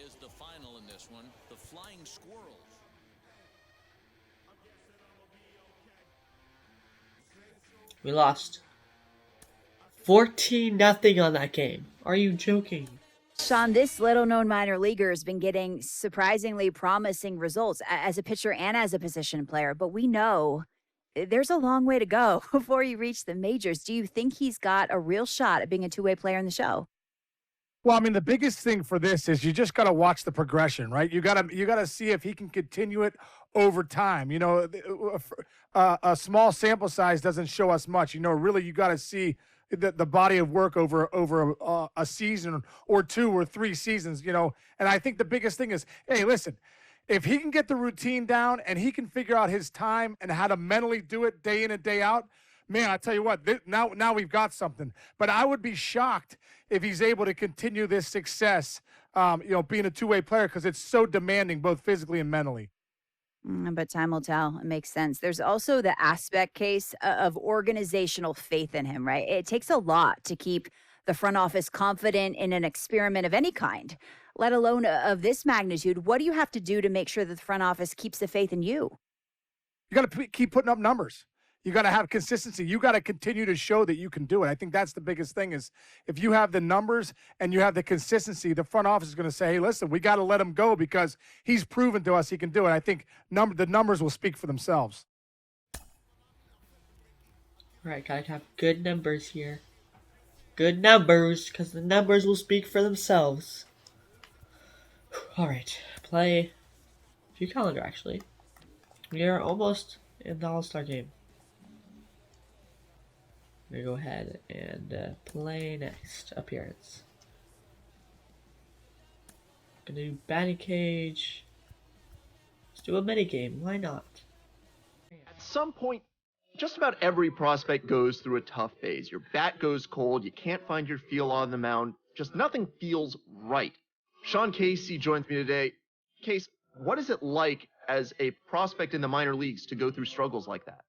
Speaker 5: is the final in this one. The Flying Squirrels.
Speaker 4: We lost. 14-0 on that game. Are you joking?
Speaker 7: Sean, this little-known minor leaguer has been getting surprisingly promising results as a pitcher and as a position player, but we know there's a long way to go before you reach the majors. Do you think he's got a real shot at being a two-way player in the show?
Speaker 10: Well, I mean, the biggest thing for this is you just got to watch the progression, right? You got to see if he can continue it over time. You know, a small sample size doesn't show us much. You know, really, you got to see the body of work over a season or 2 or 3 seasons. You know, and I think the biggest thing is, hey, listen, if he can get the routine down and he can figure out his time and how to mentally do it day in and day out, man, I tell you what, now we've got something. But I would be shocked if he's able to continue this success, you know, being a two-way player, because it's so demanding both physically and mentally.
Speaker 7: But time will tell. It makes sense. There's also the aspect case of organizational faith in him, right? It takes a lot to keep the front office confident in an experiment of any kind, let alone of this magnitude. What do you have to do to make sure that the front office keeps the faith in you?
Speaker 10: You got to keep putting up numbers. You got to have consistency. You got to continue to show that you can do it. I think that's the biggest thing is if you have the numbers and you have the consistency, the front office is going to say, hey, listen, we got to let him go because he's proven to us he can do it. I think the numbers will speak for themselves.
Speaker 4: All right, gotta have good numbers here. Good numbers, because the numbers will speak for themselves. All right, play view calendar. Actually, we are almost in the All-Star game. I'm gonna go ahead and play next appearance. Gonna do batting cage. Let's do a mini game. Why not?
Speaker 2: At some point, just about every prospect goes through a tough phase. Your bat goes cold, you can't find your feel on the mound, just nothing feels right. Sean Casey joins me today. Case, what is it like as a prospect in the minor leagues to go through struggles like that?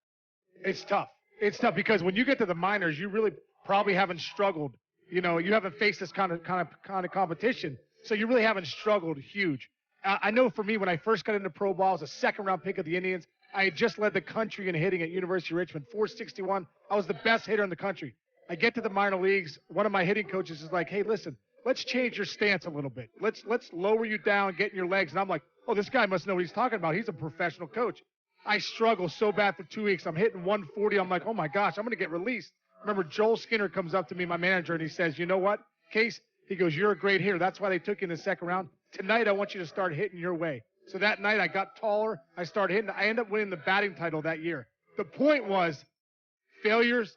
Speaker 10: It's tough. It's tough because when you get to the minors, you really probably haven't struggled. You know, you haven't faced this kind of competition, so you really haven't struggled huge. I know for me, when I first got into pro ball, I was a second-round pick of the Indians. I had just led the country in hitting at University of Richmond, 461. I was the best hitter in the country. I get to the minor leagues. One of my hitting coaches is like, hey, listen, let's change your stance a little bit. Let's lower you down, get in your legs. And I'm like, oh, this guy must know what he's talking about. He's a professional coach. I struggle so bad for 2 weeks. I'm hitting 140. I'm like, oh, my gosh, I'm going to get released. Remember, Joel Skinner comes up to me, my manager, and he says, you know what, Case? He goes, you're a great hitter. That's why they took you in the second round. Tonight, I want you to start hitting your way. So that night, I got taller. I started hitting. I ended up winning the batting title that year. The point was failures,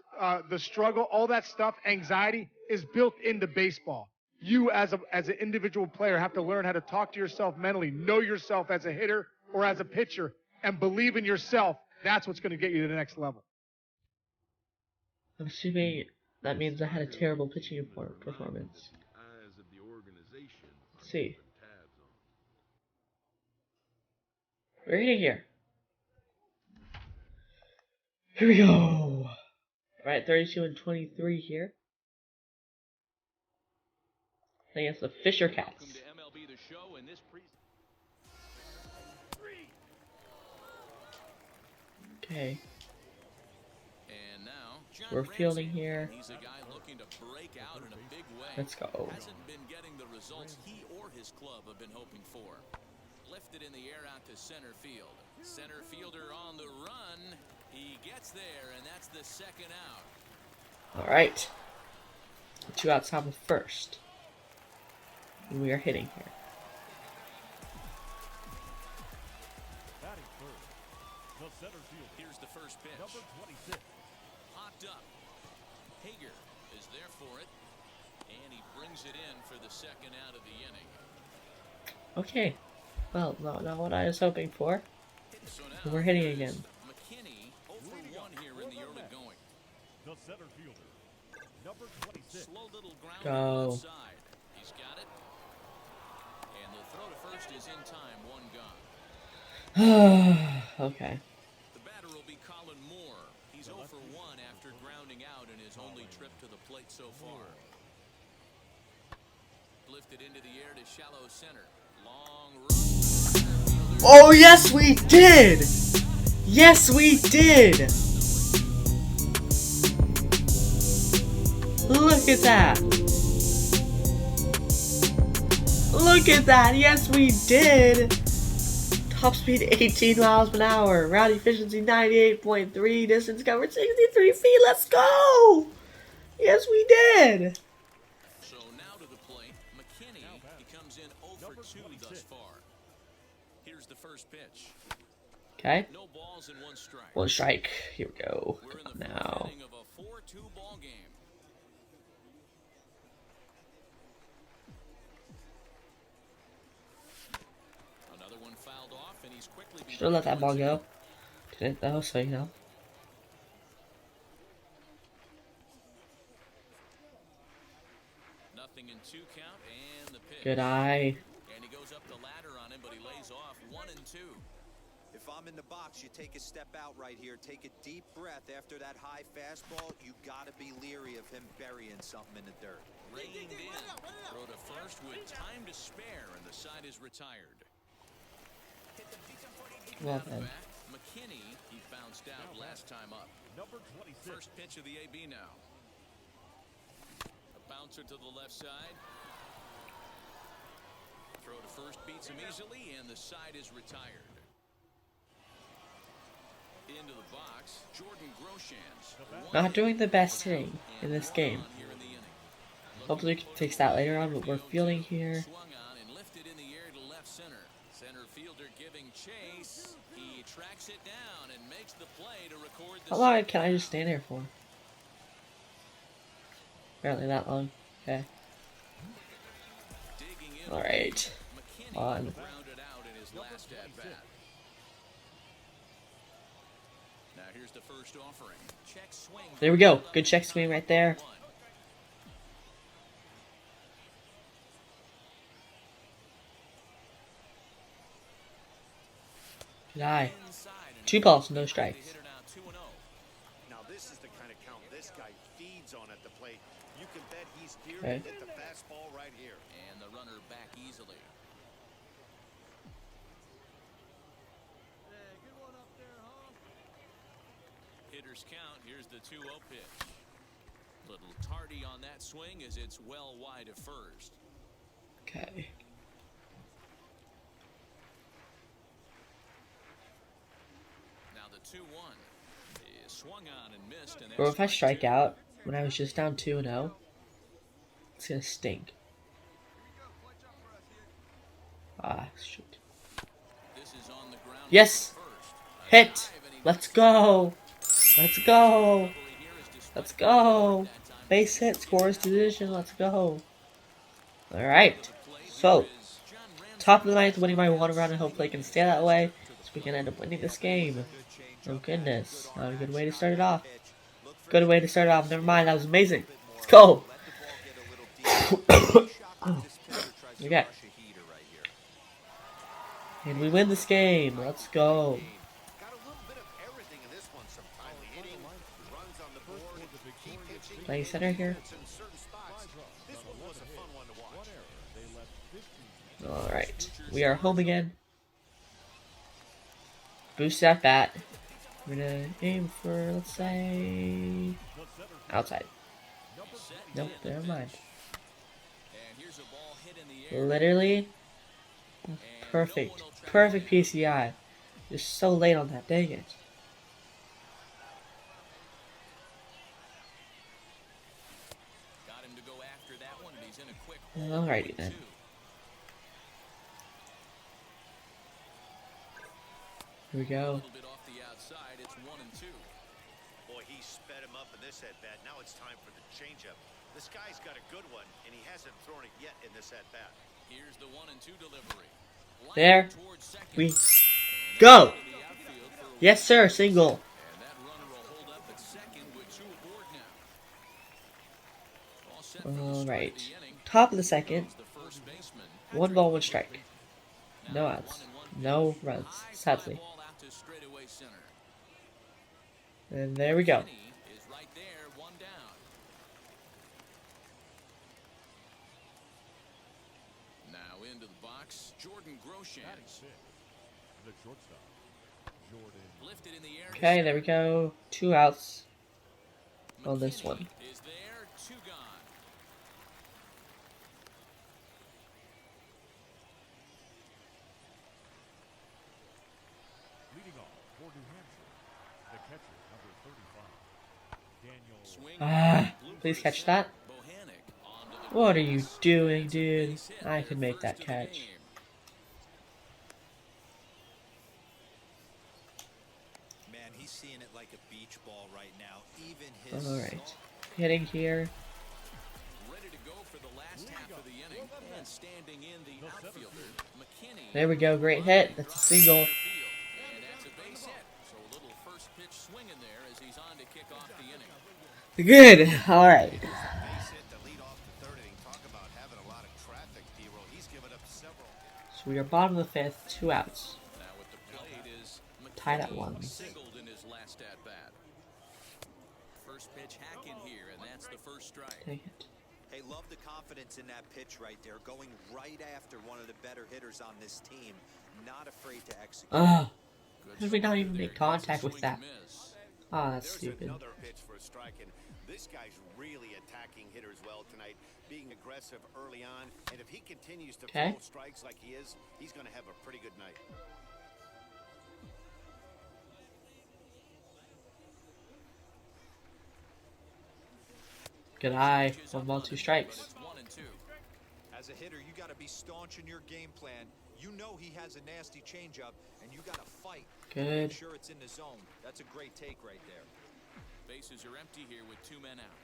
Speaker 10: the struggle, all that stuff, anxiety is built into baseball. You, as an individual player, have to learn how to talk to yourself mentally, know yourself as a hitter or as a pitcher, and believe in yourself. That's what's going to get you to the next level.
Speaker 4: I'm assuming that means I had a terrible pitching performance. Let's see. We're hitting here. Here we go. Alright, 32 and 23 here. I think it's the Fisher Cats.
Speaker 5: Welcome to MLB The Show in this
Speaker 4: Okay.
Speaker 5: And now, John
Speaker 4: We're fielding
Speaker 5: Ramsey.
Speaker 4: here.
Speaker 5: He's a guy looking to break out in a big way.
Speaker 4: Let's go.
Speaker 5: Hasn't been getting the results he or his club have been hoping for. Lifted in the air out to center field. Center fielder on the run. He gets there, and that's the second out.
Speaker 4: Alright. 2 outs top of first. And we are hitting here.
Speaker 5: Here's the first pitch. Number 26. Popped up. Hager is there for it. And he brings it in for the second out of the inning.
Speaker 4: Okay. Well, not what I was hoping for.
Speaker 5: So now
Speaker 4: We're hitting again.
Speaker 5: McKinney 0 for 1 here in the early going.
Speaker 11: The center fielder, number 26.
Speaker 5: Slow little ground
Speaker 4: Go.
Speaker 5: left side. He's got it. And the throw to first is in time. 1 gone.
Speaker 4: Okay.
Speaker 5: The batter will be Colin Moore. He's 0 for 1 after grounding out in his only trip to the plate so far. Lifted into the air to shallow center. Long run.
Speaker 4: Oh, yes, we did! Yes, we did! Look at that! Look at that! Yes, we did! Top speed 18 miles per hour. Route efficiency 98.3. Distance covered 63 feet. Let's go! Yes, we did!
Speaker 5: So now to the plate. McKinney, he comes in 0 for 2 thus far. Here's the first pitch.
Speaker 4: Okay.
Speaker 5: No balls and 1 strike.
Speaker 4: 1 strike. Here we go.
Speaker 5: We're in
Speaker 4: Come
Speaker 5: the
Speaker 4: on
Speaker 5: first
Speaker 4: now.
Speaker 5: inning of a 4-2 ball game. Another one fouled off, and he's quickly
Speaker 4: Should have let that ball go. Didn't though, so you know.
Speaker 5: Nothing in 2 count, and the pitch.
Speaker 4: Good eye.
Speaker 5: And he goes up the ladder on him, but he lays off 1 and 2.
Speaker 6: If I'm in the box, you take a step out right here. Take a deep breath after that high fastball. You got to be leery of him burying something in the dirt.
Speaker 5: Reined in. Throw to first with time to spare, and the side is retired.
Speaker 4: Well then.
Speaker 5: Back, McKinney, he bounced out last time up.
Speaker 11: Number 26.
Speaker 5: First pitch of the AB now. A bouncer to the left side. Throw to first beats him easily, and the side is retired. Into the box, Jordan Groshans.
Speaker 4: Not doing the best hitting in this game. Hopefully we can fix that later on, but we're fielding here.
Speaker 5: Swung on and lifted in the air to left center. Center fielder giving chase. He tracks it down and makes the play to record the
Speaker 4: How long can I just stand here for? Apparently that long. Okay. Alright. On.
Speaker 5: grounded out in his last at bat. Now here's the first offering. Check swing.
Speaker 4: There we go. Good check swing right there. Good eye. 2 balls, no strikes.
Speaker 6: Now this is the kind of count this guy feeds on at the plate. You can bet he's geared
Speaker 4: Okay.
Speaker 6: to hit the fastball right here.
Speaker 5: And the runner back easily. Hitters count. Here's the 2-0 pitch. Little tardy on that swing as it's well wide of first.
Speaker 4: Okay.
Speaker 5: Now the 2-1 is swung on and missed. And
Speaker 4: Or if I strike out when I was just down 2-0, it's gonna stink. Ah, shoot.
Speaker 5: This is on the ground.
Speaker 4: Yes! Hit! Let's go! Let's go! Let's go! Base hit, scores division, let's go! Alright. So, top of the ninth, winning by 1 run, and hopefully I can stay that way, so we can end up winning this game. Oh goodness. Not a good way to start it off. Good way to start it off. Never mind, that was amazing. Let's go! Okay. And we win this game. Let's go. Playing center here. Alright. We are home again. Boost that bat. We're gonna aim for, let's say, outside. Nope, never mind. Literally, perfect. Perfect PCI. Just so late on that, dang it. Alrighty then. Here we go.
Speaker 6: Boy, he sped him up in this at-bat. Now it's time for the changeup. This guy's got a good one, and he hasn't thrown it yet in this at-bat.
Speaker 5: Here's the 1-2 delivery.
Speaker 4: There we go. Yes, sir. Single.
Speaker 5: And that runner will hold up at second with 2 aboard now. All set for the start of
Speaker 4: Alright.
Speaker 5: the inning.
Speaker 4: Top of the second.
Speaker 5: The first baseman.
Speaker 4: 1 ball, 1 strike. No outs. No runs, sadly.
Speaker 5: Ball out to straightaway center.
Speaker 4: And there we go.
Speaker 5: Is right there, 1 down. Now into the box, Jordan Groshans.
Speaker 11: The shortstop, Jordan.
Speaker 5: Lifted in the air.
Speaker 4: Okay, there we go. 2 outs on this one.
Speaker 5: Is there, 2 gone.
Speaker 11: Leading off for New Hampshire, the catcher, number 35, Daniel.
Speaker 5: Swing.
Speaker 4: Ah, please catch that.
Speaker 5: Bohannock onto the
Speaker 4: What are you doing, dude? I could make that catch.
Speaker 6: Man, he's seeing it like a beach ball right now. Even his
Speaker 4: Alright. Hitting here.
Speaker 5: ready to go for the last half of the inning. And standing in the outfielder, McKinney.
Speaker 4: There we go. Great hit. That's a single.
Speaker 5: And that's a base hit. So a little first pitch swing in there as he's on to kick off the inning.
Speaker 4: Good. Alright.
Speaker 6: base hit to lead off the third inning. Talk about having a lot of traffic, D-Roll. He's given up several.
Speaker 4: So we are bottom of the 5th. 2 outs.
Speaker 5: Now with the plate is
Speaker 4: Tied at
Speaker 5: McKinney,
Speaker 4: 1.
Speaker 5: singled in his last at bat. First pitch hack in here, and that's the first strike.
Speaker 4: Dang it.
Speaker 6: Hey, love the confidence in that pitch right there. Going right after one of the better hitters on this team. Not afraid to execute.
Speaker 4: Ah. How did we not even make contact with that? Oh, that's stupid.
Speaker 12: Another pitch for a strike, and this guy's really attacking hitters well tonight, being aggressive early on. And if he continues to throw strikes like he is, he's going to have a pretty good night.
Speaker 4: Good eye. 1 ball, 2 strikes.
Speaker 6: As a hitter, you got to be staunch in your game plan. You know he has a nasty changeup, and you got to fight.
Speaker 4: Good.
Speaker 6: Make sure it's in the zone. That's a great take right there.
Speaker 5: Bases are empty here with 2 men out.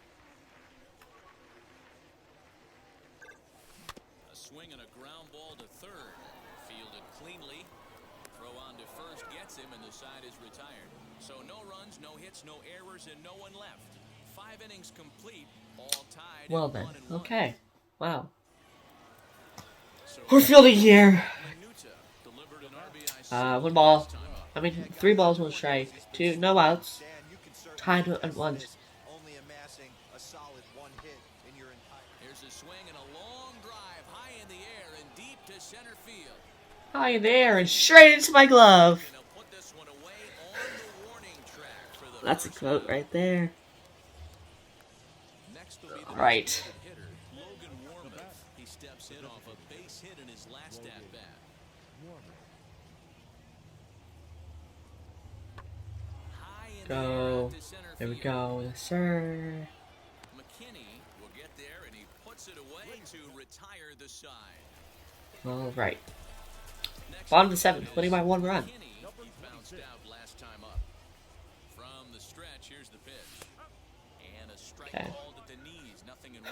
Speaker 5: A swing and a ground ball to third. Fielded cleanly. Throw on to first gets him, and the side is retired. So no runs, no hits, no errors, and no one left. 5 innings complete, all tied.
Speaker 4: Well then, okay. Wow. We're fielding here. 1 ball. I mean, 3 balls, 1 strike. 2, no outs. Tied at 1.
Speaker 6: Only amassing a solid 1 hit in your entire.
Speaker 5: Here's a swing and a long drive high in the air and deep to center field.
Speaker 4: High in the air and straight into my glove. That's a quote right there. Right.
Speaker 5: He steps in off a base hit in his last at bat.
Speaker 4: Go. There we go. Yes, sir.
Speaker 5: McKinney will get there and he puts it away to retire the side.
Speaker 4: All right. Bottom of the 7th, winning by 1 run.
Speaker 5: He bounced out last time up. From the stretch, here's the pitch. And a strike called at the knees, 0-1.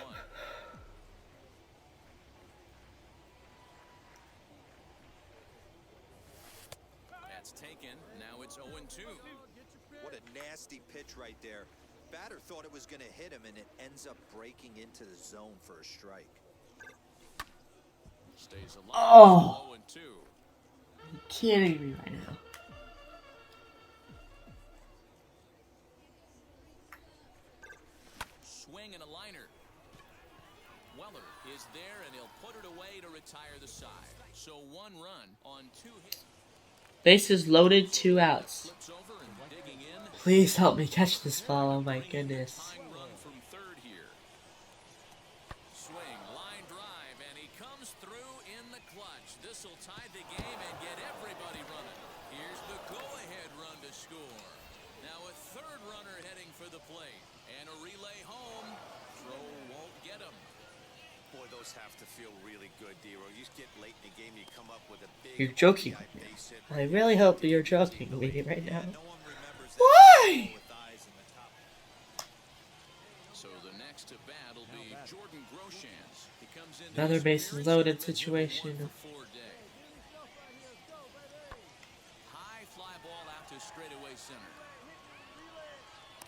Speaker 5: That's taken. Now it's 0-2.
Speaker 6: What a nasty pitch right there. Batter thought it was going to hit him, and it ends up breaking into the zone for a strike.
Speaker 5: Stays alive.
Speaker 4: Oh.
Speaker 5: 0-2.
Speaker 4: You're kidding me right now.
Speaker 5: Swing and a liner. Weller is there, and he'll put it away to retire the side. So 1 run on 2 hits.
Speaker 4: Bases loaded, 2 outs.
Speaker 5: Flips over and digging in.
Speaker 4: Please help me catch this ball. Oh my goodness.
Speaker 5: Run from third here. Swing, line drive, and he comes through in the clutch. This will tie the game and get everybody running. Here's the go-ahead run to score. Now a 3rd runner heading for the plate. And a relay home. Throw won't get him.
Speaker 12: Boy, those have to feel really good, D-Row. You get late in the game, you come up with a big.
Speaker 4: You're joking.
Speaker 12: base hit.
Speaker 4: I really hope that you're joking with me right now.
Speaker 6: No one remembers that
Speaker 4: Why?
Speaker 6: with eyes in the top.
Speaker 5: So the next to bat will be Jordan Groshans. He comes in
Speaker 4: Another bases loaded situation.
Speaker 5: High fly ball out to straightaway center.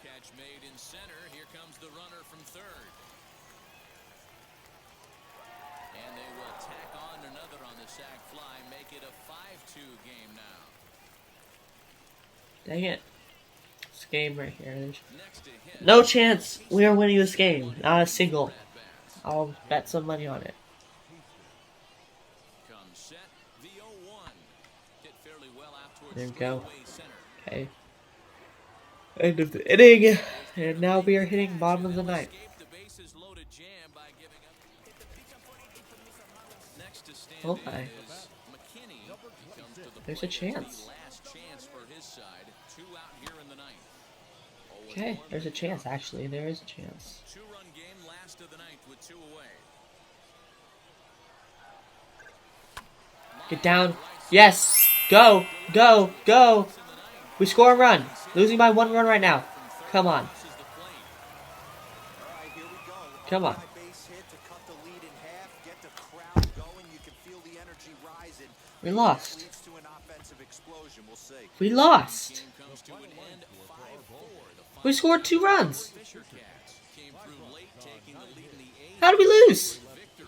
Speaker 5: Catch made in center. Here comes the runner from third. And they will tack on another on the sac fly, make it a 5-2 game now.
Speaker 4: Dang it. This game right here. There's
Speaker 5: Next to hit.
Speaker 4: no chance we are winning this game. Not a single. I'll bet some money on it.
Speaker 5: Comes set. The 0-1. Hit fairly well out towards
Speaker 4: There we go.
Speaker 5: straightaway center.
Speaker 4: Okay. End of the inning. And now we are hitting bottom of the 9th.
Speaker 5: Escaped the bases loaded jam by giving up. Next to stand
Speaker 4: Oh
Speaker 5: in
Speaker 4: my.
Speaker 5: is McKinney. He comes to the
Speaker 4: There's a
Speaker 5: plate.
Speaker 4: chance.
Speaker 5: Last chance for his side. 2 out here in the 9th.
Speaker 4: Okay, there's a chance actually. There is a chance.
Speaker 5: 2-run game last of the 9th with 2 away.
Speaker 4: Get down. Yes. Go. Go. Go. We score a run. Losing by 1 run right now. Come on. Come on.
Speaker 6: Base hit to cut the lead in half, get the crowd going. You can feel the energy rising.
Speaker 4: We lost.
Speaker 6: Leads to an offensive explosion. We'll see.
Speaker 4: We lost.
Speaker 5: Game comes to an end. 5-4.
Speaker 4: We scored 2 runs.
Speaker 5: Fisher Cats came through late, taking the lead in the 8th.
Speaker 4: How did we lose?
Speaker 5: Victory.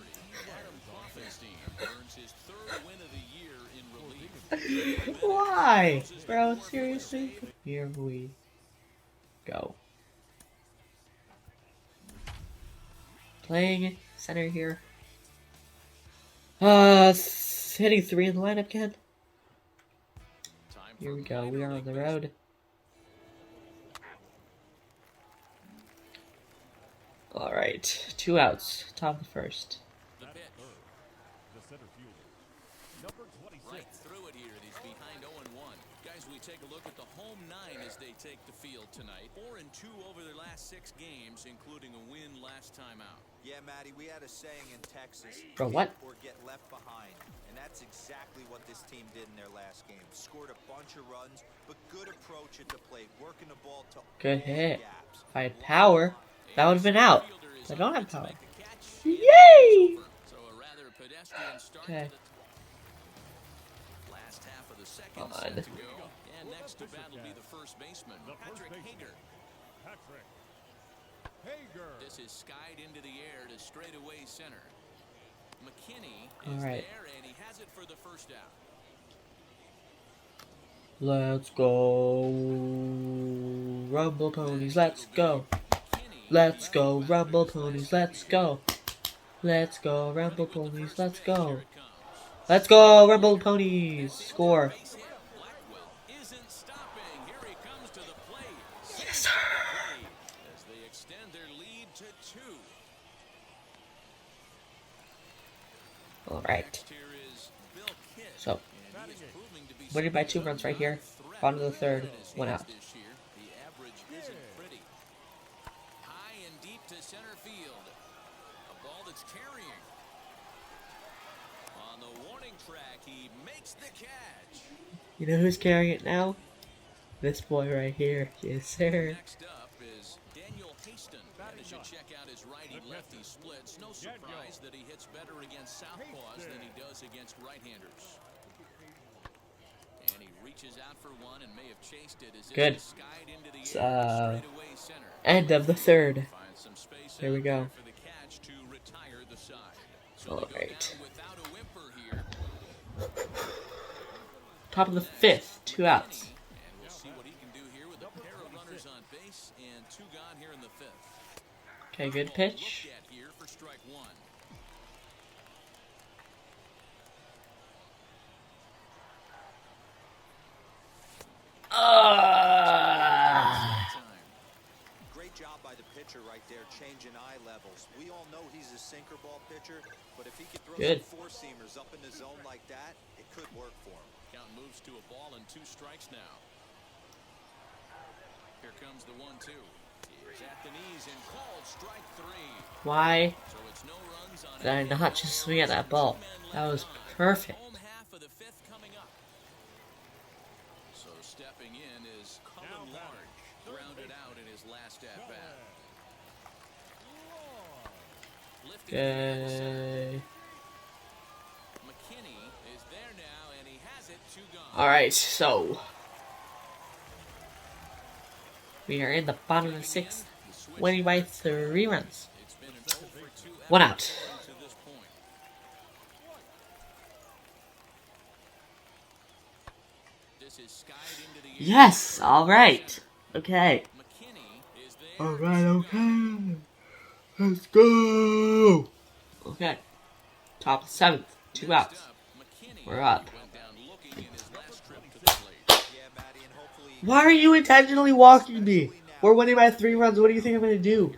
Speaker 5: Adam Koffenstein earns his 3rd win of the year in relief.
Speaker 4: Why? Bro, seriously? Here we go. Playing center here. Hitting 3 in the lineup again. Here we go. We are on the road. All right, 2 outs. Top of the first.
Speaker 11: The center fielder, number 26.
Speaker 5: Right through it here. He's behind 0-1. Guys, we take a look at the home 9 as they take the field tonight. 4-2 over their last 6 games, including a win last time out.
Speaker 6: Yeah, Matty, we had a saying in Texas,
Speaker 4: Bro, what?
Speaker 6: hit or get left behind. And that's exactly what this team did in their last game. Scored a bunch of runs, but good approach at the plate, working the ball to
Speaker 4: Good
Speaker 6: all
Speaker 4: hit.
Speaker 6: gaps.
Speaker 4: If I had power, that would have been out. I don't have power.
Speaker 5: Yay! So a rather pedestrian start
Speaker 4: Okay.
Speaker 5: to the last half of the second
Speaker 4: Come
Speaker 5: set
Speaker 4: on.
Speaker 5: to go. And next to bat will be the first baseman,
Speaker 11: The first
Speaker 5: Patrick
Speaker 11: baseman.
Speaker 5: Hager.
Speaker 11: Patrick Hager.
Speaker 5: This is skied into the air to straightaway center. McKinney
Speaker 4: All
Speaker 5: is
Speaker 4: right.
Speaker 5: there, and he has it for the first out.
Speaker 4: Let's go, Rumble Ponies. Let's go. Let's go, Rumble Ponies. Let's go. Let's go, Rumble Ponies. Let's go. Let's go, Rumble Ponies. Score.
Speaker 5: Base hit. Blackwell isn't stopping. Here he comes to the plate.
Speaker 4: Yes, sir.
Speaker 5: As they extend their lead to 2.
Speaker 4: All right.
Speaker 5: Next here is Bill Kidd.
Speaker 4: So,
Speaker 5: And he is proving to be
Speaker 4: winning by 2 runs right here. Bottom of the third. 1 out.
Speaker 5: this year. The average isn't pretty. High and deep to center field. A ball that's carrying. On the warning track, he makes the catch.
Speaker 4: You know who's carrying it now? This boy right here. Yes, sir.
Speaker 5: Next up is Daniel Haston. And as you check out his righty-lefty splits, no surprise that he hits better against southpaws than he does against right-handers. And he reaches out for one and may have chased it as
Speaker 4: Good.
Speaker 5: it is skied into the
Speaker 4: It's,
Speaker 5: air straightaway center.
Speaker 4: End of the third.
Speaker 5: Finds some space
Speaker 4: There we
Speaker 5: out
Speaker 4: go.
Speaker 5: there for the catch to retire the side. So they go
Speaker 4: Alright.
Speaker 5: down without a whimper here.
Speaker 4: Top of the 5th. 2 outs.
Speaker 5: And we'll see what he can do here with a pair of runners on base and 2 gone here in the 5th.
Speaker 4: Okay, good pitch.
Speaker 5: Looked at here for strike 1.
Speaker 6: Great job by the pitcher right there, changing eye levels. We all know he's a sinker ball pitcher, but if he could throw
Speaker 4: Good.
Speaker 6: some four-seamers up in the zone like that, it could work for him.
Speaker 5: Count moves to a ball and 2 strikes now. Here comes the 1-2. He's at the knees and called strike 3.
Speaker 4: Why
Speaker 5: So it's no runs on
Speaker 4: did I not just swing at that ball? That was perfect.
Speaker 5: Home half of the 5th coming up. So stepping in is Cullen Large, grounded out in his last at bat. Lifted in the center.
Speaker 4: Okay.
Speaker 5: McKinney is there now, and he has it 2 gone.
Speaker 4: Alright, so we are in the bottom of the 6th, winning by 3 runs.
Speaker 5: It's been an 0 for 2
Speaker 4: 1
Speaker 5: effort
Speaker 4: out.
Speaker 5: to this point. This is skied into the air.
Speaker 4: Yes, alright. Okay.
Speaker 5: McKinney is there.
Speaker 4: Alright, okay. Let's go. Okay. Top of the 7th, 2 outs.
Speaker 5: McKinney
Speaker 4: We're up.
Speaker 5: went down looking in his last trip to the plate.
Speaker 6: Yeah, Matty, and hopefully
Speaker 4: Why are you intentionally walking me? We're winning by 3 runs. What do you think I'm gonna do?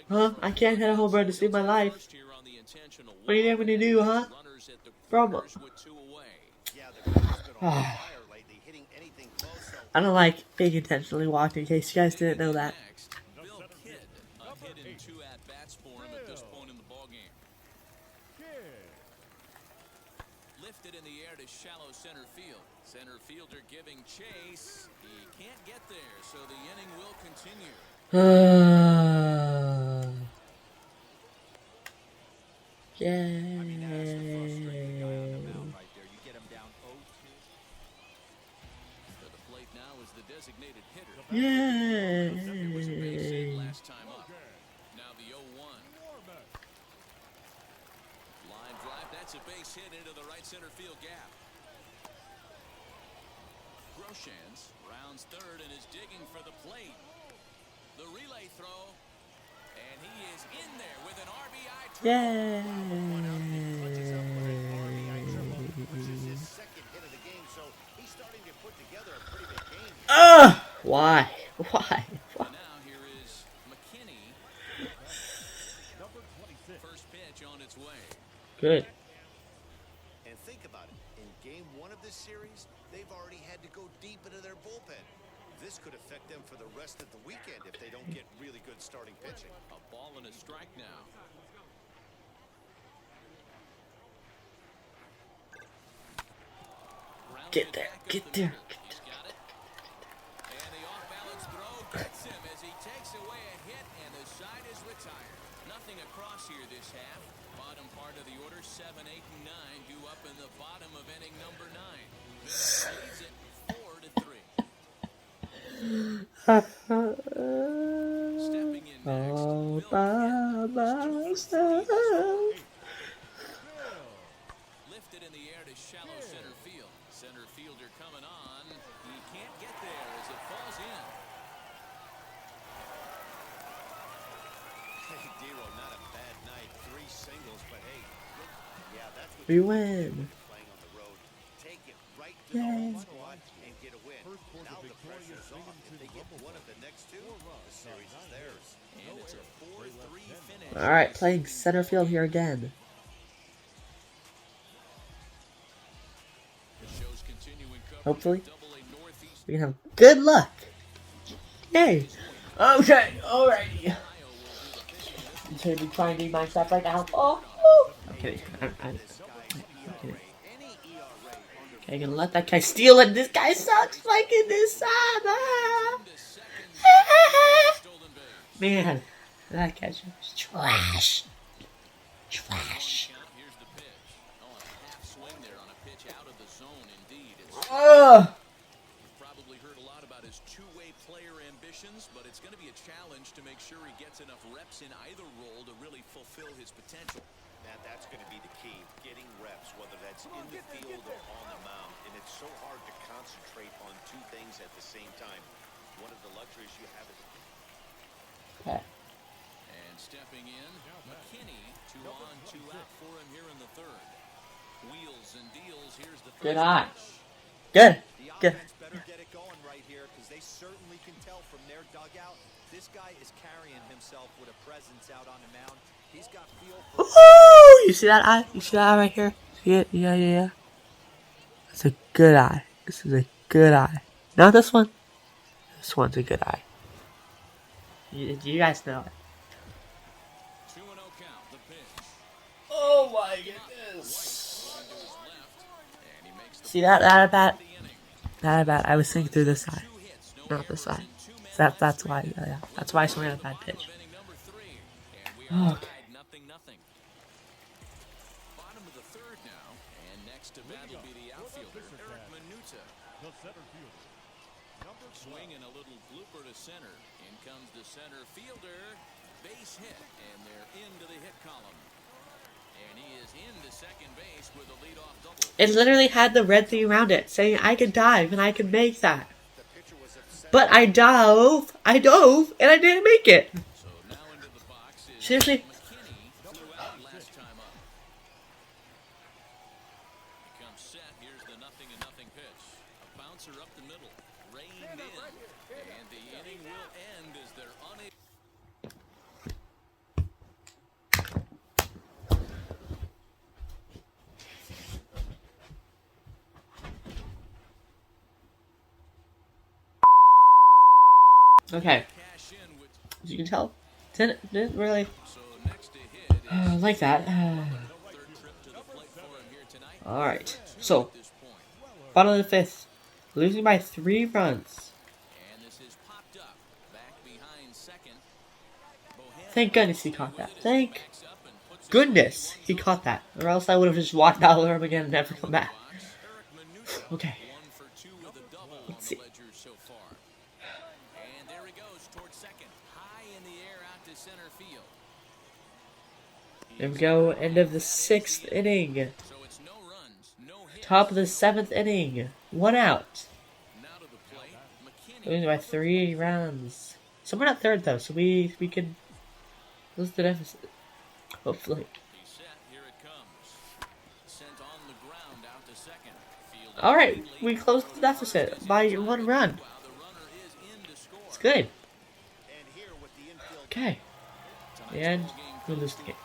Speaker 4: Huh? I can't hit a home run to save my life.
Speaker 5: First here on the intentional
Speaker 4: What do you think I'm gonna do, huh?
Speaker 5: runners at the
Speaker 4: Bro,
Speaker 5: corners with 2 away.
Speaker 12: Yeah, the guy's been on fire lately, hitting anything close. So
Speaker 4: I don't like being intentionally walked, in case you guys didn't know that.
Speaker 5: Next, Bill Kidd, a hit in 2 at-bats for him at this point in the ballgame. Lifted in the air to shallow center field. Center fielder giving chase. He can't get there, so the inning will continue.
Speaker 4: Yay.
Speaker 6: right there, you get him down 0-2.
Speaker 5: To the plate now is the designated hitter.
Speaker 4: Yay.
Speaker 5: It was a base hit last time up. Now the 0-1. Line drive, that's a base hit into the right center field gap. Groshans rounds third and is digging for the plate. The relay throw, and he is in there with an RBI triple.
Speaker 4: Yay.
Speaker 12: which is his second hit of the game, so he's starting to put together a pretty
Speaker 4: Why? Why? Why?
Speaker 5: Now here is McKinney. First pitch on its way.
Speaker 4: Good.
Speaker 12: And think about it. In game 1 of this series, they've already had to go deep into their bullpen. This could affect them for the rest of the weekend if they don't get really good starting pitching.
Speaker 5: A ball and a strike now.
Speaker 4: Get there. Get there.
Speaker 5: He's got it. And the off-balance throw gets him as he takes away a hit, and the side is retired. Nothing across here this half. Bottom part of the order, 7, 8, and 9 due up in the bottom of inning number 9. Minnesota leads it 4-3. Stepping in
Speaker 4: All
Speaker 5: next,
Speaker 4: by myself.
Speaker 5: lifted in the air to shallow center field. Center fielder coming on. He can't get there as it falls in.
Speaker 12: Hey, Dero, not a bad night. 3 singles, but hey, yeah, that's what
Speaker 4: We
Speaker 12: you
Speaker 4: win.
Speaker 12: playing on the road. Take it right to the home squad and get a win. Now the pressure's off. If they get one of the next 2, the series is theirs.
Speaker 5: And it's a 4-3 finish.
Speaker 4: All right, playing center field here again.
Speaker 5: The show's continuing coverage
Speaker 4: Hopefully,
Speaker 5: of AA Northeast.
Speaker 4: we can have good luck. Yay. Okay, alrighty. I'm going to be trying to do my stuff right now. I'm kidding. I'm kidding. Okay, I'm gonna let that guy steal it. This guy sucks fucking this side. Man, that guy's just trash. Trash.
Speaker 5: Here's the pitch. Oh, a half swing there on a pitch out of the zone. Indeed, it's You've probably heard a lot about his two-way player ambitions, but it's going to be a challenge to make sure he gets enough reps in either role to really fulfill his potential.
Speaker 12: That's going to be the key, getting reps, whether that's in the field or on the mound. And it's so hard to concentrate on 2 things at the same time. One of the luxuries you have is...
Speaker 4: Okay.
Speaker 5: And stepping in, McKinney, 2 on, 2 out for him here in the 3rd. Wheels and deals. Here's the first
Speaker 4: Good eye.
Speaker 5: pitch.
Speaker 4: Good.
Speaker 6: The
Speaker 4: Good.
Speaker 6: offense better get it going right here because they certainly can tell from their dugout. This guy is carrying himself with a presence out on the mound. He's got feel for...
Speaker 4: Ooh, you see that eye? You see that eye right here? See it? Yeah. That's a good eye. This is a good eye. Not this one. This one's a good eye. You guys know it.
Speaker 5: 2-0 count, the pitch.
Speaker 4: Oh my goodness.
Speaker 5: Going to his left, and he makes the
Speaker 4: See that at bat?
Speaker 5: the inning.
Speaker 4: That at bat. I was thinking through this eye,
Speaker 5: 2 hits, no
Speaker 4: not this
Speaker 5: errors,
Speaker 4: eye.
Speaker 5: and 2 men
Speaker 4: So that's why. Yeah. That's why I swung at a bad pitch.
Speaker 5: of inning number 3. And we are
Speaker 4: Okay.
Speaker 5: tied 0-0. Bottom of the 3rd now, and next to bat will be the outfielder, Eric Minuta.
Speaker 11: The center fielder, number 12.
Speaker 5: Swinging a little blooper to center. In comes the center fielder. Base hit, and they're into the hit column. And he is into second base with a leadoff double.
Speaker 4: It literally had the red thing around it saying I could dive and I could make that. But I dove, and I didn't make it.
Speaker 5: So now into the box is
Speaker 4: Seriously?
Speaker 5: McKinney, flew out last time up. He comes set. Here's the 0-0 pitch. A bouncer up the middle, reined in, and the inning will end as they're unable.
Speaker 4: Okay,
Speaker 5: Cash in with
Speaker 4: as you can tell, didn't really
Speaker 5: so next to hit is
Speaker 4: like that.
Speaker 5: third trip to the plate for him here tonight.
Speaker 4: Alright, so,
Speaker 5: At this point.
Speaker 4: bottom of the 5th, losing by 3 runs.
Speaker 5: And this is popped up back behind second.
Speaker 4: Thank goodness he caught that. Thank goodness he caught that. Or else I would have just walked out of the room again and never come back. Okay.
Speaker 5: 1 for 2 with a double on
Speaker 4: Let's
Speaker 5: the
Speaker 4: see.
Speaker 5: ledger so far. And there he goes towards second. High in the air out to center field.
Speaker 4: There we go, end of the 6th inning.
Speaker 5: So it's no runs, no hits.
Speaker 4: Top of the 7th inning. 1 out.
Speaker 5: Now to the plate. McKinney
Speaker 4: Losing by 3 runs. So we're not 3rd though, so we can lose the deficit. Hopefully.
Speaker 5: he's set. Here it comes. Sent on the ground out to second. Field
Speaker 4: Alright, we closed the deficit by 1 run.
Speaker 5: while the runner is in
Speaker 4: Good. Okay. And we lose the game.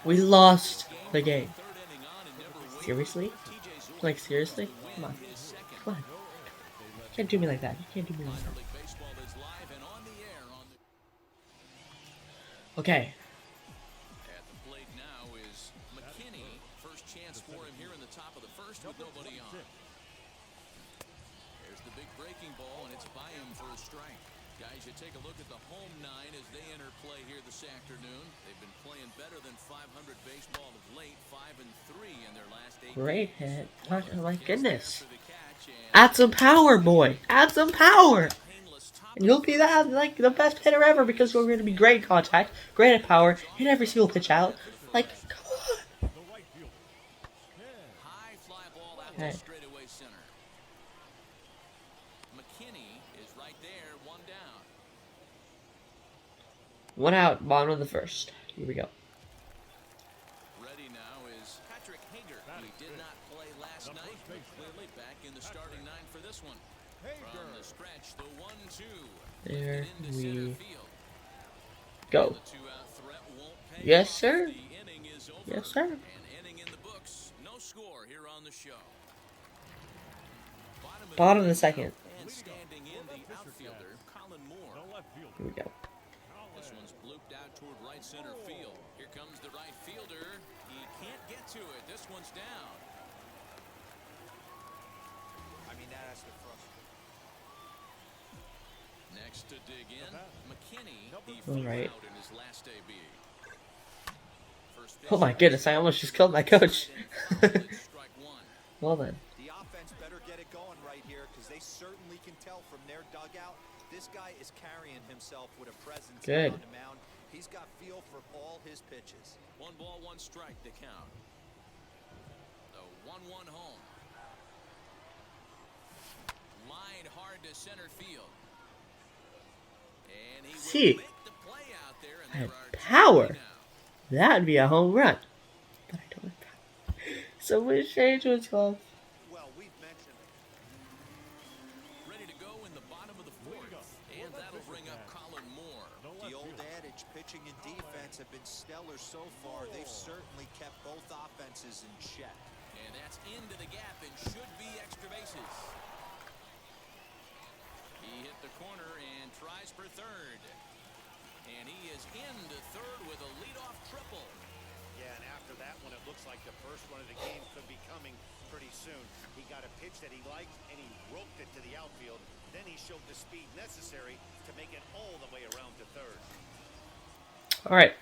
Speaker 4: We lost the game. Seriously? Like, seriously? Come on. Come on. You can't do me like that. You can't do me like that. Okay.
Speaker 5: At the plate now is McKinney. First chance for him here in the top of the first with nobody on. There's the big breaking ball, and it's by him for a strike. Guys, you take a look at the home nine as they enter play here this afternoon. They've been playing better than 500 baseball of late, 5-3 in their last 8
Speaker 4: Great hit. Oh my goodness.
Speaker 5: for the catch, and
Speaker 4: Add some power, boy. Add some power. And you'll be that like the best hitter ever because you're going to be great in contact, great at power, hit every single pitch out. Like, come on.
Speaker 5: high fly ball out
Speaker 4: Okay.
Speaker 5: to straightaway center. McKinney is right there, one down.
Speaker 4: One out, bottom of the first. Here we go.
Speaker 5: Ready now is Patrick Hager. He did not play last night, but clearly back in the starting nine for this one. From the stretch, the 1-2.
Speaker 4: There
Speaker 5: Into center
Speaker 4: we
Speaker 5: field.
Speaker 4: go.
Speaker 5: The two-out threat won't pay
Speaker 4: Yes,
Speaker 5: off.
Speaker 4: sir.
Speaker 5: The inning is over.
Speaker 4: Yes, sir.
Speaker 5: An inning in the books. No score here on the show.
Speaker 4: Bottom of the second.
Speaker 5: And standing in the outfielder, Colin Moore.
Speaker 4: Here we go.
Speaker 5: This one's blooped out toward right center field. Here comes the right fielder. He can't get to it. This one's down.
Speaker 6: I mean, that has to frustrate.
Speaker 5: Next to dig in, McKinney. He
Speaker 4: All
Speaker 5: flew
Speaker 4: right.
Speaker 5: out in his last AB. First
Speaker 4: Oh my
Speaker 5: pitch,
Speaker 4: goodness, I almost just killed my coach.
Speaker 5: strike one.
Speaker 4: Well then.
Speaker 6: The offense better get it going right here because they certainly can tell from their dugout. This guy is carrying himself with a presence
Speaker 4: Good.
Speaker 6: on the mound. He's got feel for all his pitches.
Speaker 5: 1 ball, 1 strike to count. The 1-1 home. Lined hard to center field. And he will
Speaker 4: See.
Speaker 5: make the play out there, and
Speaker 4: I
Speaker 5: there
Speaker 4: have
Speaker 5: are two
Speaker 4: power.
Speaker 5: now.
Speaker 4: That'd be a home run. But I don't have power. So many strange ones, folks.
Speaker 6: Well, we've mentioned it.
Speaker 5: Ready to go in the bottom of the fourth. And that'll bring up Colin Moore.
Speaker 6: The old adage, pitching and defense have been stellar so far. They've certainly kept both offenses in check.
Speaker 5: And that's into the gap and should be extra bases. He hit the corner and tries for third. And he is into third with a leadoff triple.
Speaker 12: Yeah, and after that one, it looks like the first one of the game could be coming pretty soon. He got a pitch that he liked, and he roped it to the outfield. Then he showed the speed necessary to make it all the way around to third.
Speaker 4: All right.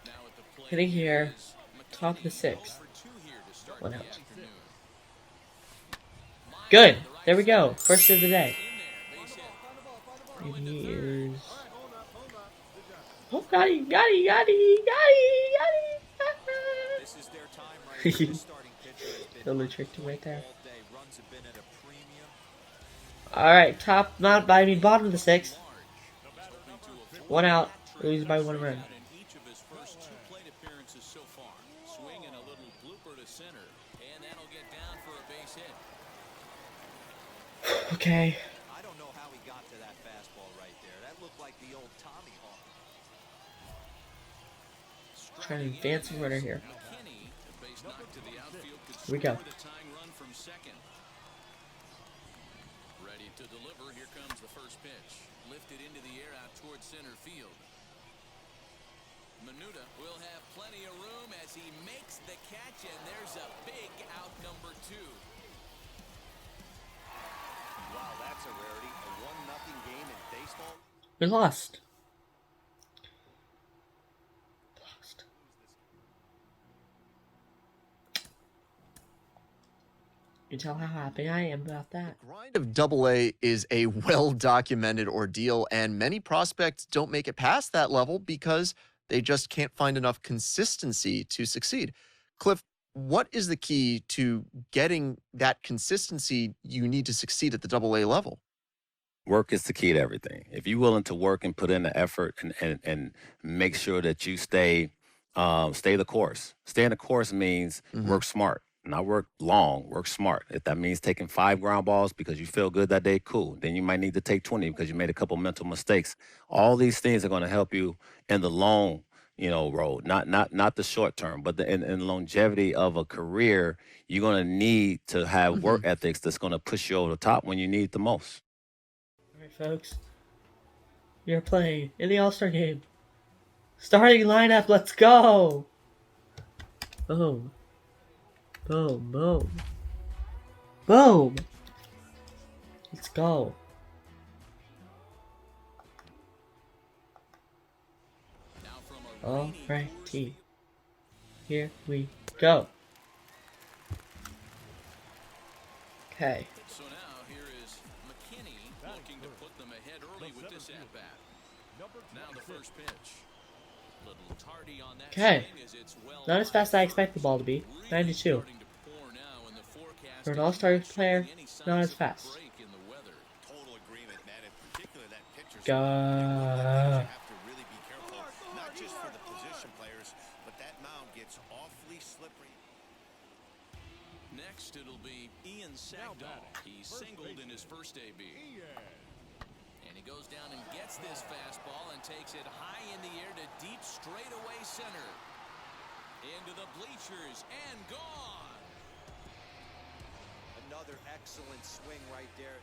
Speaker 5: Now at the plate
Speaker 4: Hitting here.
Speaker 5: is
Speaker 4: Top of the
Speaker 5: McKinney, 0
Speaker 4: sixth.
Speaker 5: for 2 here to start
Speaker 4: One
Speaker 5: the
Speaker 4: out.
Speaker 5: afternoon.
Speaker 4: Good. There we go. First of the day.
Speaker 5: In there, base hit.
Speaker 4: And he is. Oh, got it, got it, got it, got it, got it.
Speaker 6: This is their time right here. The starting pitcher has been
Speaker 4: Totally
Speaker 6: on
Speaker 4: tricked him
Speaker 6: point
Speaker 4: right there.
Speaker 6: all day. Runs have been at a premium.
Speaker 4: All right, top, not by me, bottom of the sixth. One out, lose by 1 run.
Speaker 5: In each of his first 2 plate appearances so far. Swinging a little blooper to center. And that'll get down for a base hit.
Speaker 4: Okay.
Speaker 6: I don't know how he got to that fastball right there. That looked like the old Tommy Hawk.
Speaker 4: Trying to advance the runner here.
Speaker 5: McKinney, the base knock to the outfield, could
Speaker 4: Here we go.
Speaker 5: score the tying run from second. Ready to deliver. Here comes the first pitch. Lifted into the air out towards center field. Minuta will have plenty of room as he makes the catch, and there's a big out number 2.
Speaker 12: Wow, that's a rarity. A 1-0 game in baseball.
Speaker 4: We lost. Lost. You tell how happy I am about that.
Speaker 2: Grind of Double-A is a well-documented ordeal, and many prospects don't make it past that level because they just can't find enough consistency to succeed. Cliff, what is the key to getting that consistency you need to succeed at the Double-A level?
Speaker 3: Work is the key to everything. If you're willing to work and put in the effort and make sure that you stay the course. Stay in the course means work smart. Not work long, work smart. If that means taking 5 ground balls because you feel good that day, cool. Then you might need to take 20 because you made a couple mental mistakes. All these things are going to help you in the long, road, not the short term, but in longevity of a career. You're going to need to have work ethics that's going to push you over the top when you need it the most.
Speaker 4: All right, folks. We are playing in the All-Star game. Starting lineup, let's go! Boom. Boom, boom. Boom! Let's go. Alrighty. Here we go. Okay.
Speaker 5: So now here is McKinney looking to put them ahead early with this at-bat. Now the first pitch. Little tardy on that
Speaker 4: Okay.
Speaker 5: swing as it's well
Speaker 4: Not as fast as I expect the ball to be. 92. For an all-star player, not as fast.
Speaker 6: Total agreement, man. In particular, that pitcher's
Speaker 4: Go.
Speaker 6: have to really be careful, not just for the position players, but that mound gets awfully slippery.
Speaker 5: Next, it'll be Ian Sagdahl. He singled in his first AB. And he goes down and gets this fastball and takes it high in the air to deep straightaway center. Into the bleachers and gone.
Speaker 6: Another excellent swing right there.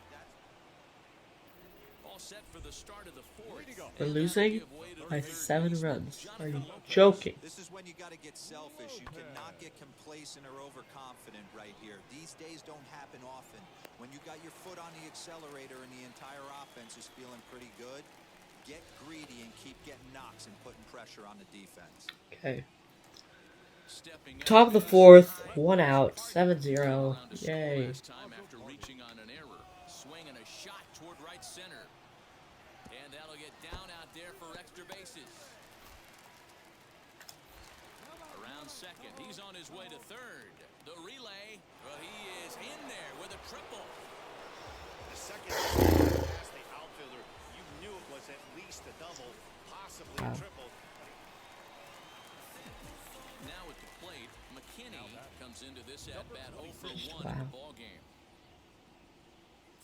Speaker 5: All set for the start of the fourth.
Speaker 4: We're losing by 7 runs. Are you joking?
Speaker 6: This is when you got to get selfish. You cannot get complacent or overconfident right here. These days don't happen often. When you got your foot on the accelerator and the entire offense is feeling pretty good, get greedy and keep getting knocks and putting pressure on the defense.
Speaker 4: Okay. Top of the fourth, 1 out, 7-0. Yay.
Speaker 5: After reaching on an error, swinging a shot toward right center. And that'll get down out there for extra bases. Around second, he's on his way to third. The relay, well, he is in there with a triple.
Speaker 12: The second past the outfielder, you knew it was at least a double, possibly a triple.
Speaker 5: Now at the plate, McKinney comes into this at-bat 0 for 1 in the ball game.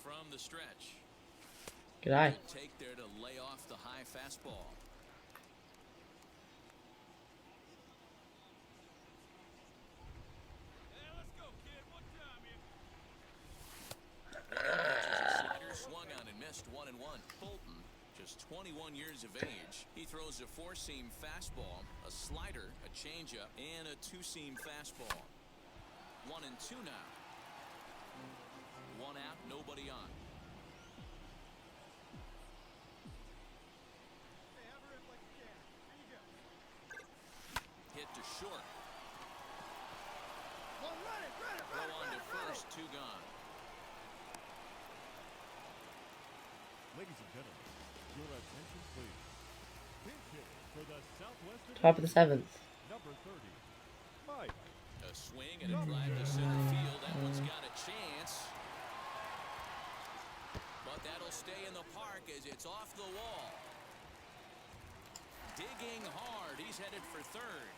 Speaker 5: From the stretch.
Speaker 4: Good eye.
Speaker 5: Take there to lay off the high fastball. Slider swung on and missed 1-1. Fulton, just 21 years of age. He throws a 4-seam fastball, a slider, a changeup, and a 2-seam fastball. 1-2 now. 1 out, nobody on. Hit to short. Throw on to first, 2 gone.
Speaker 11: Ladies and gentlemen, your attention please. Pinch hitter for the Southwestern
Speaker 4: Top of the 7th.
Speaker 11: number 30, Mike.
Speaker 5: A swing and a drive to center field. That one's got a chance. But that'll stay in the park as it's off the wall. Digging hard. He's headed for third.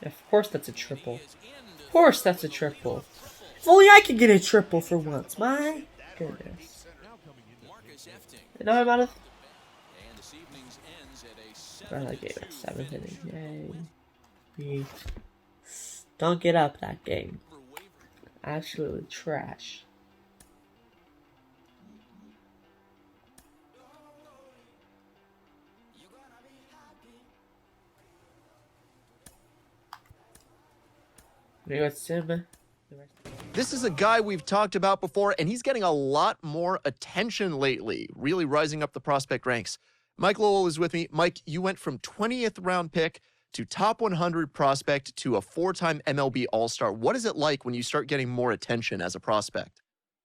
Speaker 4: Of course that's a triple. Of course that's a triple. If only I could get a triple for once. My goodness. And now I'm out of...
Speaker 5: And this evening's ends at a
Speaker 4: I gave it 7th inning. Yay. We stunk it up that game. Absolutely trash. We got Sim.
Speaker 2: This is a guy we've talked about before, and he's getting a lot more attention lately, really rising up the prospect ranks. Mike Lowell is with me. Mike, you went from 20th round pick to top 100 prospect to a 4-time MLB All-Star. What is it like when you start getting more attention as a prospect?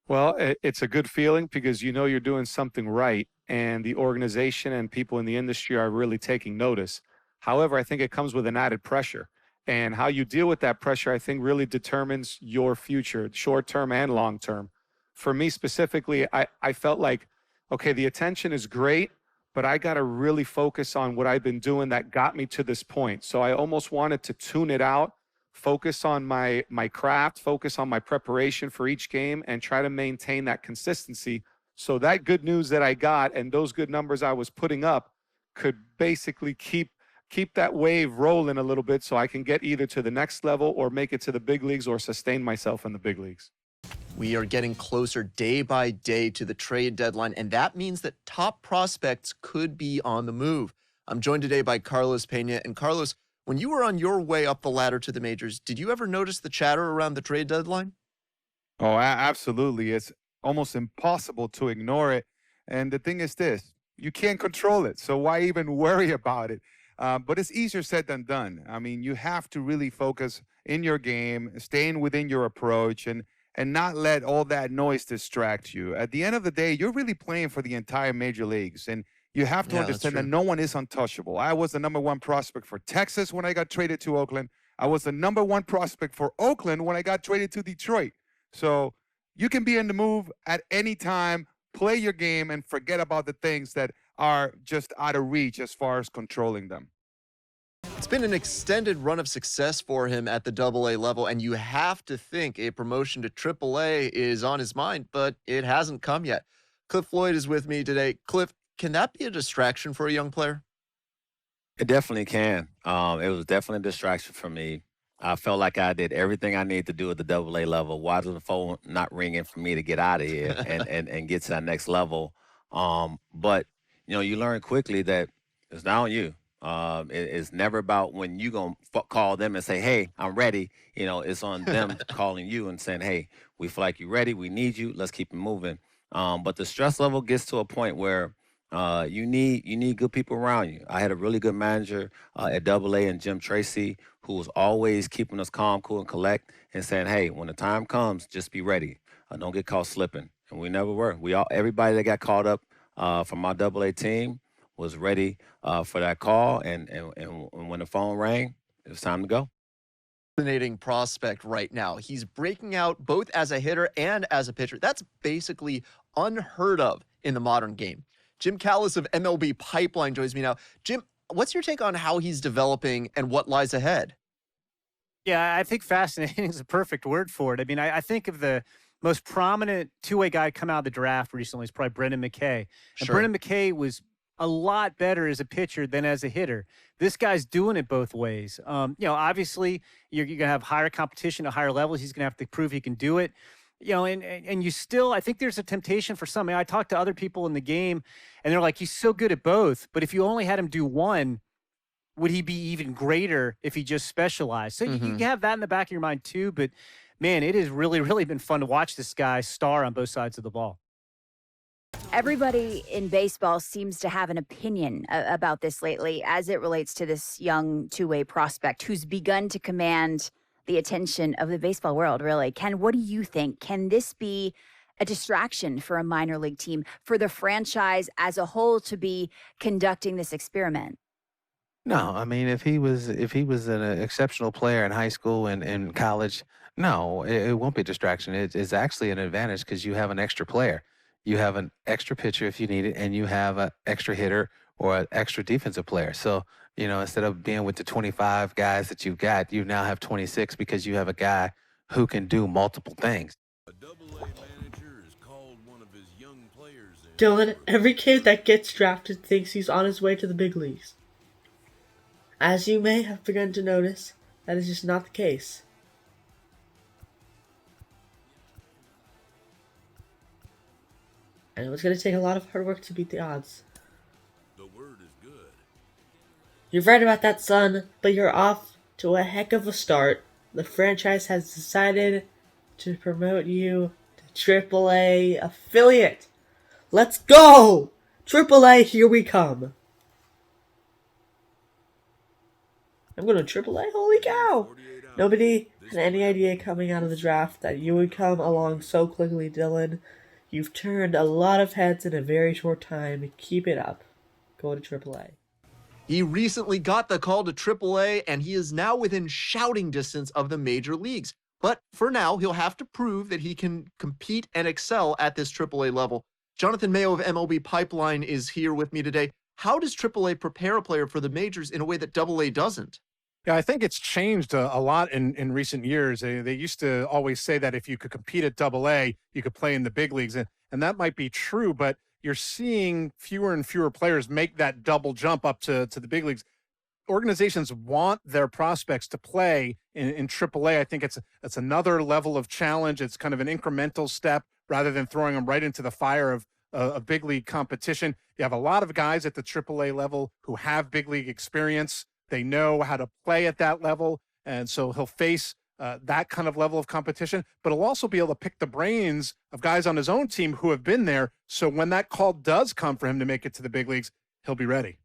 Speaker 9: Well, it's a good feeling because you know you're doing something right, and the organization and people in the industry are really taking notice. However, I think it comes with an added pressure. And how you deal with that pressure, I think, really determines your future, short-term and long-term. For me specifically, I felt like, okay, the attention is great, but I got to really focus on what I've been doing that got me to this point. So I almost wanted to tune it out, focus on my craft, focus on my preparation for each game, and try to maintain that consistency. So that good news that I got and those good numbers I was putting up could basically keep that wave rolling a little bit so I can get either to the next level or make it to the big leagues or sustain myself in the big leagues.
Speaker 2: We are getting closer day by day to the trade deadline, and that means that top prospects could be on the move. I'm joined today by Carlos Pena. And Carlos, when you were on your way up the ladder to the majors, did you ever notice the chatter around the trade deadline?
Speaker 9: Oh, absolutely. It's almost impossible to ignore it. And the thing is this, you can't control it. So why even worry about it? But it's easier said than done. I mean, you have to really focus in your game, staying within your approach, and not let all that noise distract you. At the end of the day, you're really playing for the entire major leagues. And you have to understand that no one is untouchable. I was the #1 prospect for Texas when I got traded to Oakland. I was the #1 prospect for Oakland when I got traded to Detroit. So you can be in the move at any time, play your game, and forget about the things that are just out of reach as far as controlling them.
Speaker 2: It's been an extended run of success for him at the AA level, and you have to think a promotion to AAA is on his mind, but it hasn't come yet. Cliff Floyd is with me today. Cliff, can that be a distraction for a young player?
Speaker 3: It definitely can. It was definitely a distraction for me. I felt like I did everything I needed to do at the AA level. Why was the phone not ringing for me to get out of here and get to that next level? But, you learn quickly that it's not on you. It's never about when you going to call them and say, hey, I'm ready. It's on them calling you and saying, hey, we feel like you're ready. We need you. Let's keep it moving. But the stress level gets to a point where you need good people around you. I had a really good manager at AA and Jim Tracy, who was always keeping us calm, cool, and collect, and saying, hey, when the time comes, just be ready. Don't get caught slipping. And we never were. Everybody that got caught up from our AA team was ready for that call. And when the phone rang, it was time to go.
Speaker 2: Fascinating prospect right now. He's breaking out both as a hitter and as a pitcher. That's basically unheard of in the modern game. Jim Callis of MLB Pipeline joins me now. Jim, what's your take on how he's developing and what lies ahead?
Speaker 13: Yeah, I think fascinating is a perfect word for it. I mean, I think of the most prominent two-way guy come out of the draft recently is probably Brendan McKay. And
Speaker 2: Sure.
Speaker 13: Brendan McKay was a lot better as a pitcher than as a hitter. This guy's doing it both ways. Obviously, you're going to have higher competition at higher levels. He's going to have to prove he can do it. And you still, I think there's a temptation for some. I talked to other people in the game, and they're like, he's so good at both. But if you only had him do one, would he be even greater if he just specialized? So you have that in the back of your mind too. But, man, it has really, really been fun to watch this guy star on both sides of the ball.
Speaker 7: Everybody in baseball seems to have an opinion about this lately as it relates to this young two-way prospect who's begun to command the attention of the baseball world, really. Ken, what do you think? Can this be a distraction for a minor league team, for the franchise as a whole to be conducting this experiment?
Speaker 14: No, I mean, if he was an exceptional player in high school and in college, no, it won't be a distraction. It's actually an advantage because you have an extra player. You have an extra pitcher if you need it, and you have an extra hitter or an extra defensive player. So, instead of being with the 25 guys that you've got, you now have 26 because you have a guy who can do multiple things.
Speaker 4: Dylan, every kid that gets drafted thinks he's on his way to the big leagues. As you may have begun to notice, that is just not the case. And it was going to take a lot of hard work to beat the odds.
Speaker 11: The word is good.
Speaker 4: You're right about that, son, but you're off to a heck of a start. The franchise has decided to promote you to AAA affiliate. Let's go! AAA, here we come. I'm going to AAA? Holy cow! Nobody had any idea coming out of the draft that you would come along so quickly, Dylan. You've turned a lot of heads in a very short time. Keep it up. Go to AAA.
Speaker 2: He recently got the call to AAA, and he is now within shouting distance of the major leagues. But for now, he'll have to prove that he can compete and excel at this AAA level. Jonathan Mayo of MLB Pipeline is here with me today. How does AAA prepare a player for the majors in a way that AA doesn't?
Speaker 10: Yeah, I think it's changed a lot in recent years. They used to always say that if you could compete at AA, you could play in the big leagues, and that might be true, but you're seeing fewer and fewer players make that double jump up to the big leagues. Organizations want their prospects to play in AAA. I think it's another level of challenge. It's kind of an incremental step rather than throwing them right into the fire of a big league competition. You have a lot of guys at the AAA level who have big league experience. They know how to play at that level, and so he'll face that kind of level of competition, but he'll also be able to pick the brains of guys on his own team who have been there. So when that call does come for him to make it to the big leagues, he'll be ready.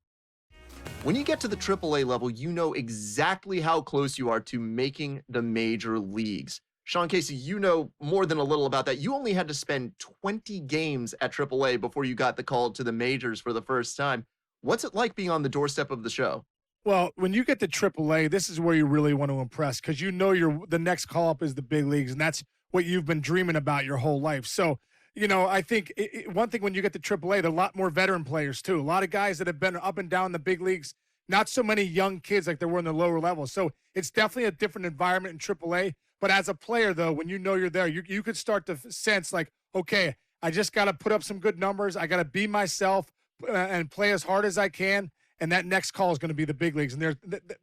Speaker 2: When you get to the AAA level, you know exactly how close you are to making the major leagues. Sean Casey, you know more than a little about that. You only had to spend 20 games at AAA before you got the call to the majors for the first time. What's it like being on the doorstep of the show?
Speaker 10: Well, when you get to AAA, this is where you really want to impress because you know the next call up is the big leagues, and that's what you've been dreaming about your whole life. So, I think one thing when you get to AAA, there are a lot more veteran players too. A lot of guys that have been up and down the big leagues, not so many young kids like there were in the lower levels. So it's definitely a different environment in AAA. But as a player, though, when you know you're there, you could start to sense like, okay, I just got to put up some good numbers. I got to be myself and play as hard as I can. And that next call is going to be the big leagues, and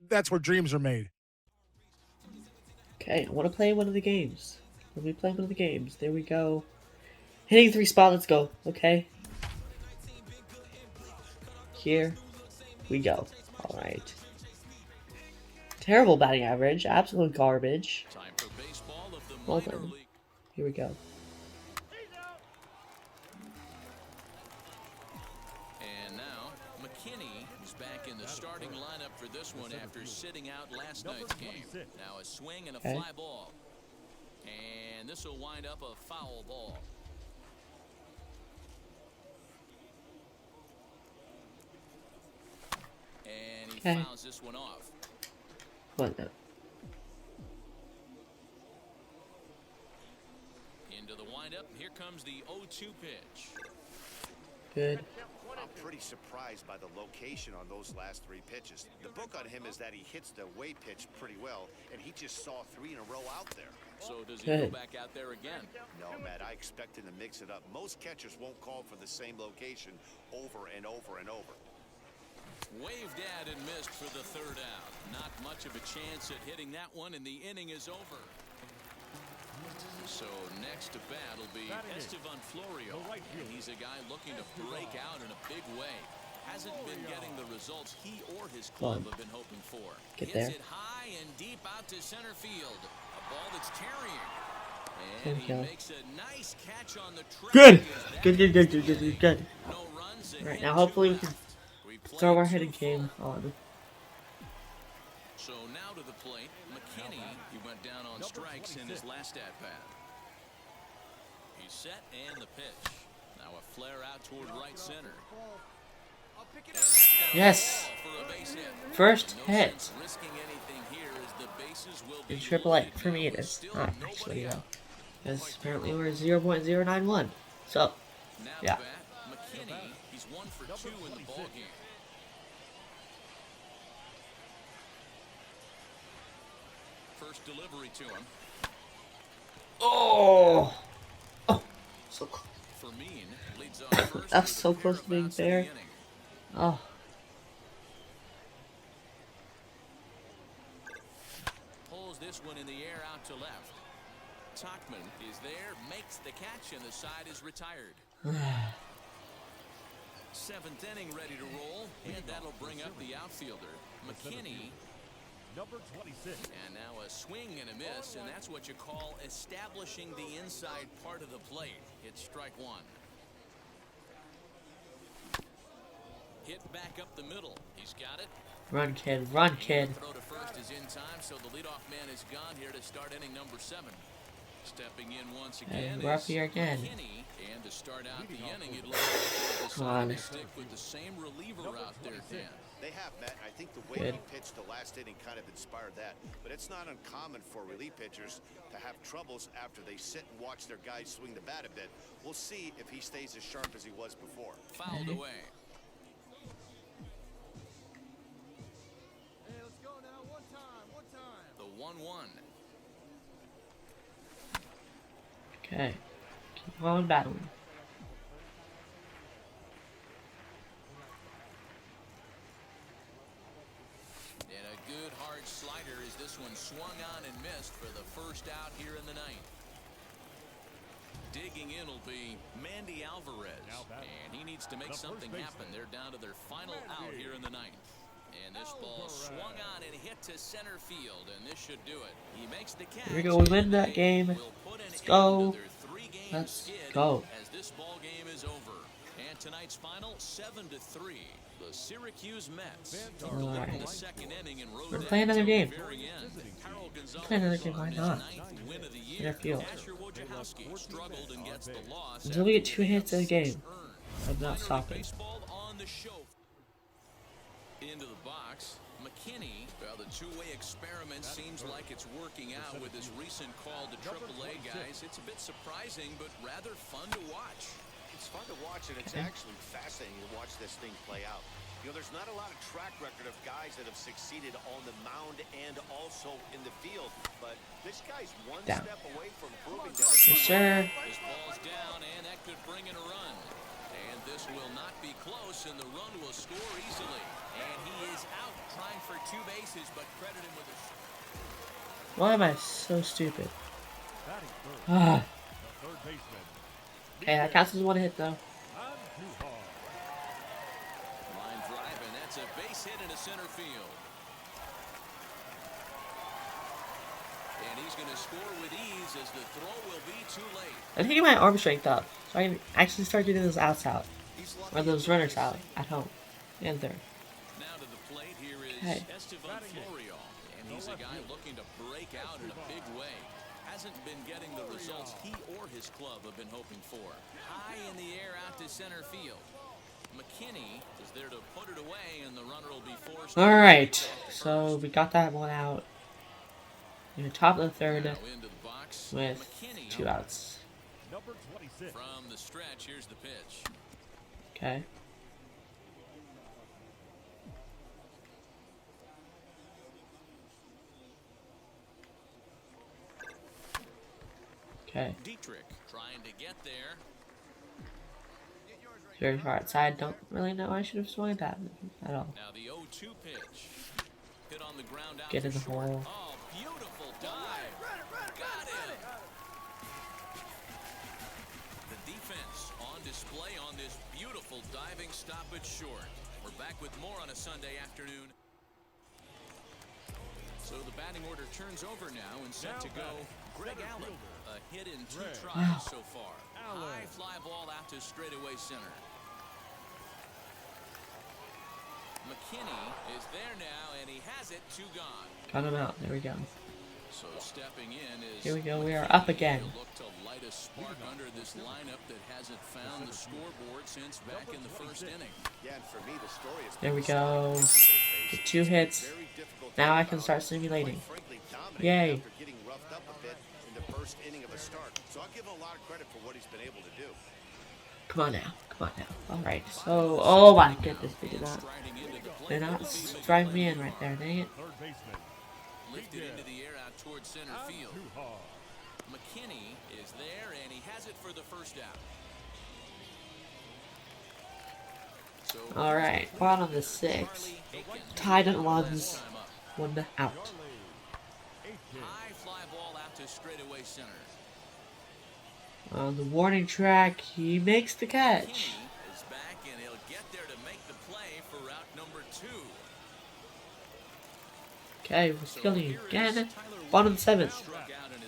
Speaker 10: that's where dreams are made.
Speaker 4: Okay, I want to play one of the games. Let me play one of the games. There we go. Hitting 3 spot, let's go. Okay. Here we go. Alright. Terrible batting average. Absolute garbage. Well done. Here we go.
Speaker 5: Starting lineup for this one after sitting out last night's game. Now a swing and a fly ball. And this will wind up a foul ball. And he fouls this one off.
Speaker 4: What the?
Speaker 5: Into the windup. Here comes the 0-2 pitch.
Speaker 4: Good.
Speaker 12: I'm pretty surprised by the location on those last 3 pitches. The book on him is that he hits the way pitch pretty well, and he just saw 3 in a row out there.
Speaker 5: So does he go back out there again?
Speaker 12: No, Matt, I expect him to mix it up. Most catchers won't call for the same location over and over and over.
Speaker 5: Waved at and missed for the 3rd out. Not much of a chance at hitting that one, and the inning is over. So next to bat will be Estevan Florio. And he's a guy looking to break out in a big way. Hasn't been getting the results he or his club have been hoping for.
Speaker 4: Get there.
Speaker 5: Hits it high and deep out to center field. A ball that's tarrying. And he makes a nice catch on the track.
Speaker 4: Good. Alright, now hopefully we can throw our hitting game on.
Speaker 5: So now to the plate, McKinney. He went down on strikes in his last at-bat. He's set and the pitch. Now a flare out toward right center.
Speaker 4: Yes! First hit. In AAA. For me it is. Not actually, though. Because apparently we're 0.091. So, yeah.
Speaker 5: McKinney, he's 1 for 2 in the ball game. First delivery to him.
Speaker 4: Oh! Oh! So close.
Speaker 5: Fermin leads off first.
Speaker 4: That's so close to being fair. Oh.
Speaker 5: Pulls this one in the air out to left. Tachman is there, makes the catch, and the side is retired. 7th inning ready to roll, and that'll bring up the outfielder. McKinney.
Speaker 11: Number 26.
Speaker 5: And now a swing and a miss, and that's what you call establishing the inside part of the plate. It's strike 1. Hit back up the middle. He's got it.
Speaker 4: Run, kid. Run, kid.
Speaker 5: Throw to first is in time, so the leadoff man is gone here to start inning number 7. Stepping in once again
Speaker 4: And we're up here again.
Speaker 5: McKinney, and to start out the inning, it looks like they've decided to stick with the same reliever out there, Dan.
Speaker 12: They have, Matt. I think the way he pitched the last inning kind of inspired that. But it's not uncommon for relief pitchers to have troubles after they sit and watch their guys swing the bat a bit. We'll see if he stays as sharp as he was before.
Speaker 5: Fouled away.
Speaker 4: Okay. Keep on battling.
Speaker 5: And a good hard slider as this one swung on and missed for the first out here in the ninth. Digging in will be Mandy Alvarez, and he needs to make something happen. They're down to their final out here in the ninth. And this ball swung on and hit to center field, and this should do it. He makes the catch.
Speaker 4: Here we go. We win that game. Let's go. Let's go.
Speaker 5: As this ball game is over. And tonight's final 7-3. The Syracuse Mets.
Speaker 4: Alright.
Speaker 5: The second inning and rode
Speaker 4: We're
Speaker 5: that
Speaker 4: playing another
Speaker 5: until the
Speaker 4: game.
Speaker 5: very end. Harold Gonzalez
Speaker 4: Play another game. Why
Speaker 5: on his
Speaker 4: not?
Speaker 5: ninth win of the year.
Speaker 4: Center field.
Speaker 5: Asher Wojciechowski struggled and gets the loss.
Speaker 4: Until we get 2 hits in a game, I'm not stopping.
Speaker 5: Baseball on the show. Into the box, McKinney. Well, the two-way experiment seems like it's working out with his recent call to AAA guys. It's a bit surprising, but rather fun to watch.
Speaker 12: It's fun to watch, and it's actually fascinating to watch this thing play out. You know, there's not a lot of track record of guys that have succeeded on the mound and also in the field, but this guy's one step away from proving that.
Speaker 4: Yes, sir.
Speaker 5: This ball's down, and that could bring in a run. And this will not be close, and the run will score easily. And he is out trying for 2 bases, but credit him with a...
Speaker 4: Why am I so stupid? Ah. Okay, that counts as 1 hit though.
Speaker 5: Line drive, and that's a base hit into center field. And he's going to score with ease as the throw will be too late.
Speaker 4: I'm taking my arm strength up, so I can actually start getting those outs out. Or those runners out at home. And there.
Speaker 5: Now to the plate here is
Speaker 4: Okay.
Speaker 5: Estevan Florial. And he's a guy looking to break out in a big way. Hasn't been getting the results he or his club have been hoping for. High in the air out to center field. McKinney is there to put it away, and the runner will be forced.
Speaker 4: Alright, so we got that one out. In the top of the third with 2 outs.
Speaker 5: From the stretch, here's the pitch.
Speaker 4: Okay. Okay.
Speaker 5: Dietrich trying to get there.
Speaker 4: Very far outside. Don't really know I should have swung at that at all.
Speaker 5: Now the 0-2 pitch. Hit on the ground out
Speaker 4: Get in the
Speaker 5: short.
Speaker 4: hole.
Speaker 5: Oh, beautiful dive. Got him. The defense on display on this beautiful diving stoppage short. We're back with more on a Sunday afternoon. So the batting order turns over now and set to go. Greg Allen, a hit in 2 tries so far. High fly ball out to straightaway center. McKinney is there now, and he has it 2 gone.
Speaker 4: Got him out. There we go.
Speaker 5: So stepping in is
Speaker 4: Here we go. We are up again.
Speaker 5: look to light a spark under this lineup that hasn't found the scoreboard since back in the first inning.
Speaker 12: Yeah, and for me, the story is
Speaker 4: There we go. Get 2 hits. Now I can start simulating. Yay.
Speaker 12: after getting roughed up a bit in the first inning of a start. So I'll give him a lot of credit for what he's been able to do.
Speaker 4: Come on now. Come on now. Alright, so, oh my goodness, they did not. They're not driving me in right there, dang it.
Speaker 5: Lifted into the air out towards center field. McKinney is there, and he has it for the first out. So
Speaker 4: Alright, bottom of the 6th. Tied at 1s. 1 out.
Speaker 5: high fly ball out to straightaway center.
Speaker 4: On the warning track, he makes the catch.
Speaker 5: Is back, and he'll get there to make the play for route number 2.
Speaker 4: Okay, we're fielding again. Bottom 7th.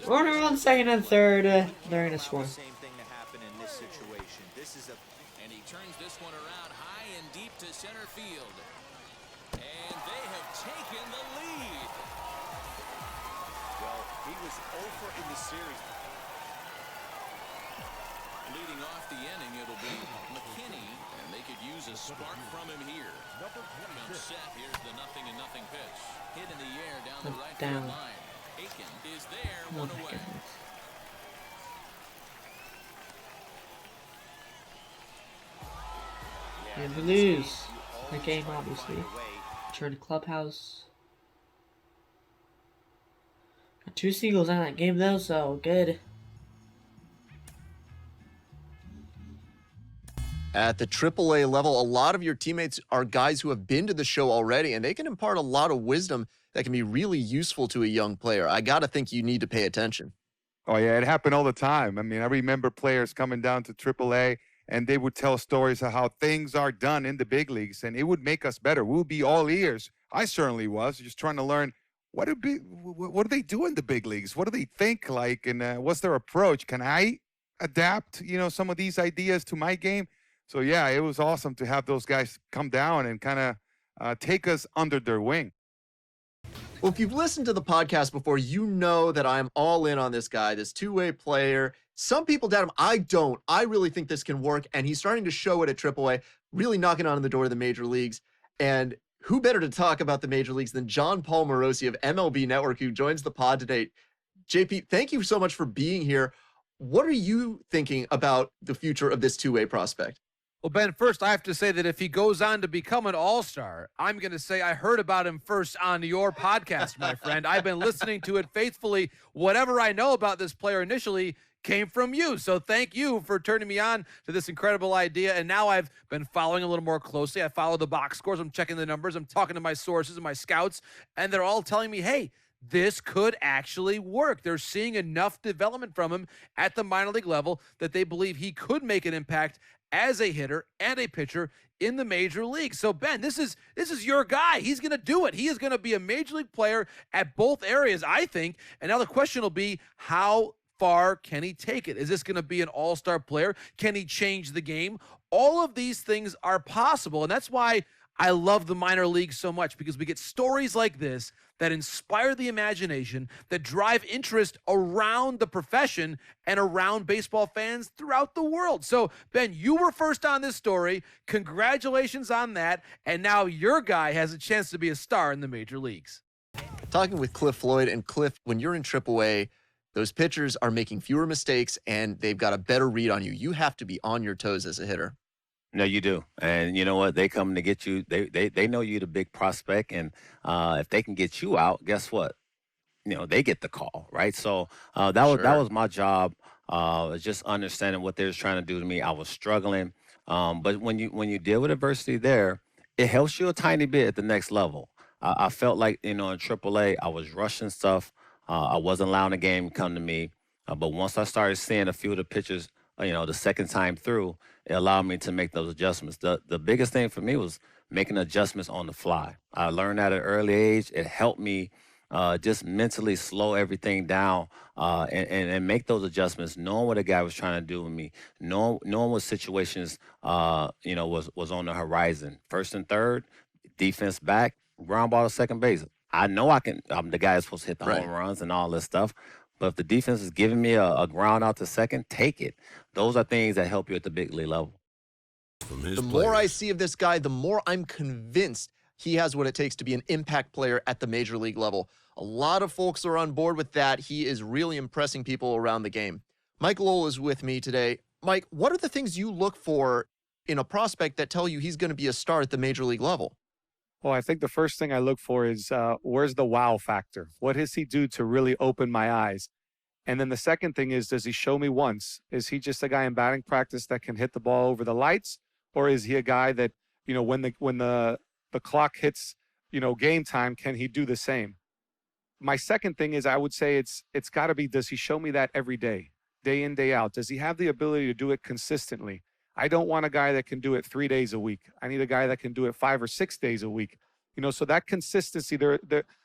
Speaker 4: Runner on 2nd and 3rd. They're in a score.
Speaker 6: Same thing to happen in this situation. This is a
Speaker 5: And he turns this one around high and deep to center field. And they have taken the lead.
Speaker 12: Well, he was over in the series.
Speaker 5: Leading off the inning, it'll be McKinney, and they could use a spark from him here. Comes set. Here's the 0-0 pitch. Hit in the air down the right field line. Aiken is there,
Speaker 4: Oh
Speaker 5: one
Speaker 4: my
Speaker 5: away.
Speaker 4: goodness. And we lose the game, obviously. Return to clubhouse. Got 2 singles on that game though, so good.
Speaker 2: At the AAA level, a lot of your teammates are guys who have been to the show already, and they can impart a lot of wisdom that can be really useful to a young player. I got to think you need to pay attention.
Speaker 9: Oh, yeah, it happened all the time. I mean, I remember players coming down to AAA, and they would tell stories of how things are done in the big leagues, and it would make us better. We'll be all ears. I certainly was, just trying to learn what do they do in the big leagues? What do they think like, and what's their approach? Can I adapt, some of these ideas to my game? So, yeah, it was awesome to have those guys come down and kind of take us under their wing.
Speaker 2: Well, if you've listened to the podcast before, you know that I'm all in on this guy, this two-way player. Some people doubt him. I don't. I really think this can work, and he's starting to show it at AAA, really knocking on the door of the major leagues. And who better to talk about the major leagues than John Paul Morosi of MLB Network, who joins the pod today. JP, thank you so much for being here. What are you thinking about the future of this two-way prospect?
Speaker 15: Well, Ben, first I have to say that if he goes on to become an all-star, I'm going to say I heard about him first on your podcast, my friend. I've been listening to it faithfully. Whatever I know about this player initially came from you. So thank you for turning me on to this incredible idea. And now I've been following a little more closely. I follow the box scores. I'm checking the numbers. I'm talking to my sources and my scouts, and they're all telling me, hey, this could actually work. They're seeing enough development from him at the minor league level that they believe he could make an impact as a hitter and a pitcher in the major league. So, Ben, this is your guy. He's going to do it. He is going to be a major league player at both areas, I think. And now the question will be, how far can he take it? Is this going to be an all-star player? Can he change the game? All of these things are possible, and that's why I love the minor leagues so much, because we get stories like this that inspire the imagination, that drive interest around the profession and around baseball fans throughout the world. So, Ben, you were first on this story. Congratulations on that. And now your guy has a chance to be a star in the major leagues.
Speaker 2: Talking with Cliff Floyd, and Cliff, when you're in AAA, those pitchers are making fewer mistakes and they've got a better read on you. You have to be on your toes as a hitter.
Speaker 3: No, you do. And you know what? They come to get you. They know you're the big prospect. And if they can get you out, guess what? They get the call, right? So that was my job, just understanding what they was trying to do to me. I was struggling. But when you deal with adversity there, it helps you a tiny bit at the next level. I felt like, in AAA, I was rushing stuff. I wasn't allowing the game to come to me. But once I started seeing a few of the pitches, the second time through, it allowed me to make those adjustments. The biggest thing for me was making adjustments on the fly. I learned that at an early age. It helped me just mentally slow everything down and make those adjustments, knowing what a guy was trying to do with me, knowing what situations, was on the horizon. First and third, defense back, ground ball to second base. I know I'm the guy that's supposed to hit the home runs and all this stuff. But if the defense is giving me a ground out to second, take it. Those are things that help you at the big league level.
Speaker 2: The more I see of this guy, the more I'm convinced he has what it takes to be an impact player at the major league level. A lot of folks are on board with that. He is really impressing people around the game. Mike Lowell is with me today. Mike, what are the things you look for in a prospect that tell you he's going to be a star at the major league level?
Speaker 16: Well, I think the first thing I look for is where's the wow factor? What does he do to really open my eyes? And then the second thing is, does he show me once? Is he just a guy in batting practice that can hit the ball over the lights? Or is he a guy that, when the clock hits, game time, can he do the same? My second thing is, I would say it's got to be, does he show me that every day in, day out? Does he have the ability to do it consistently? I don't want a guy that can do it 3 days a week. I need a guy that can do it 5 or 6 days a week. So that consistency,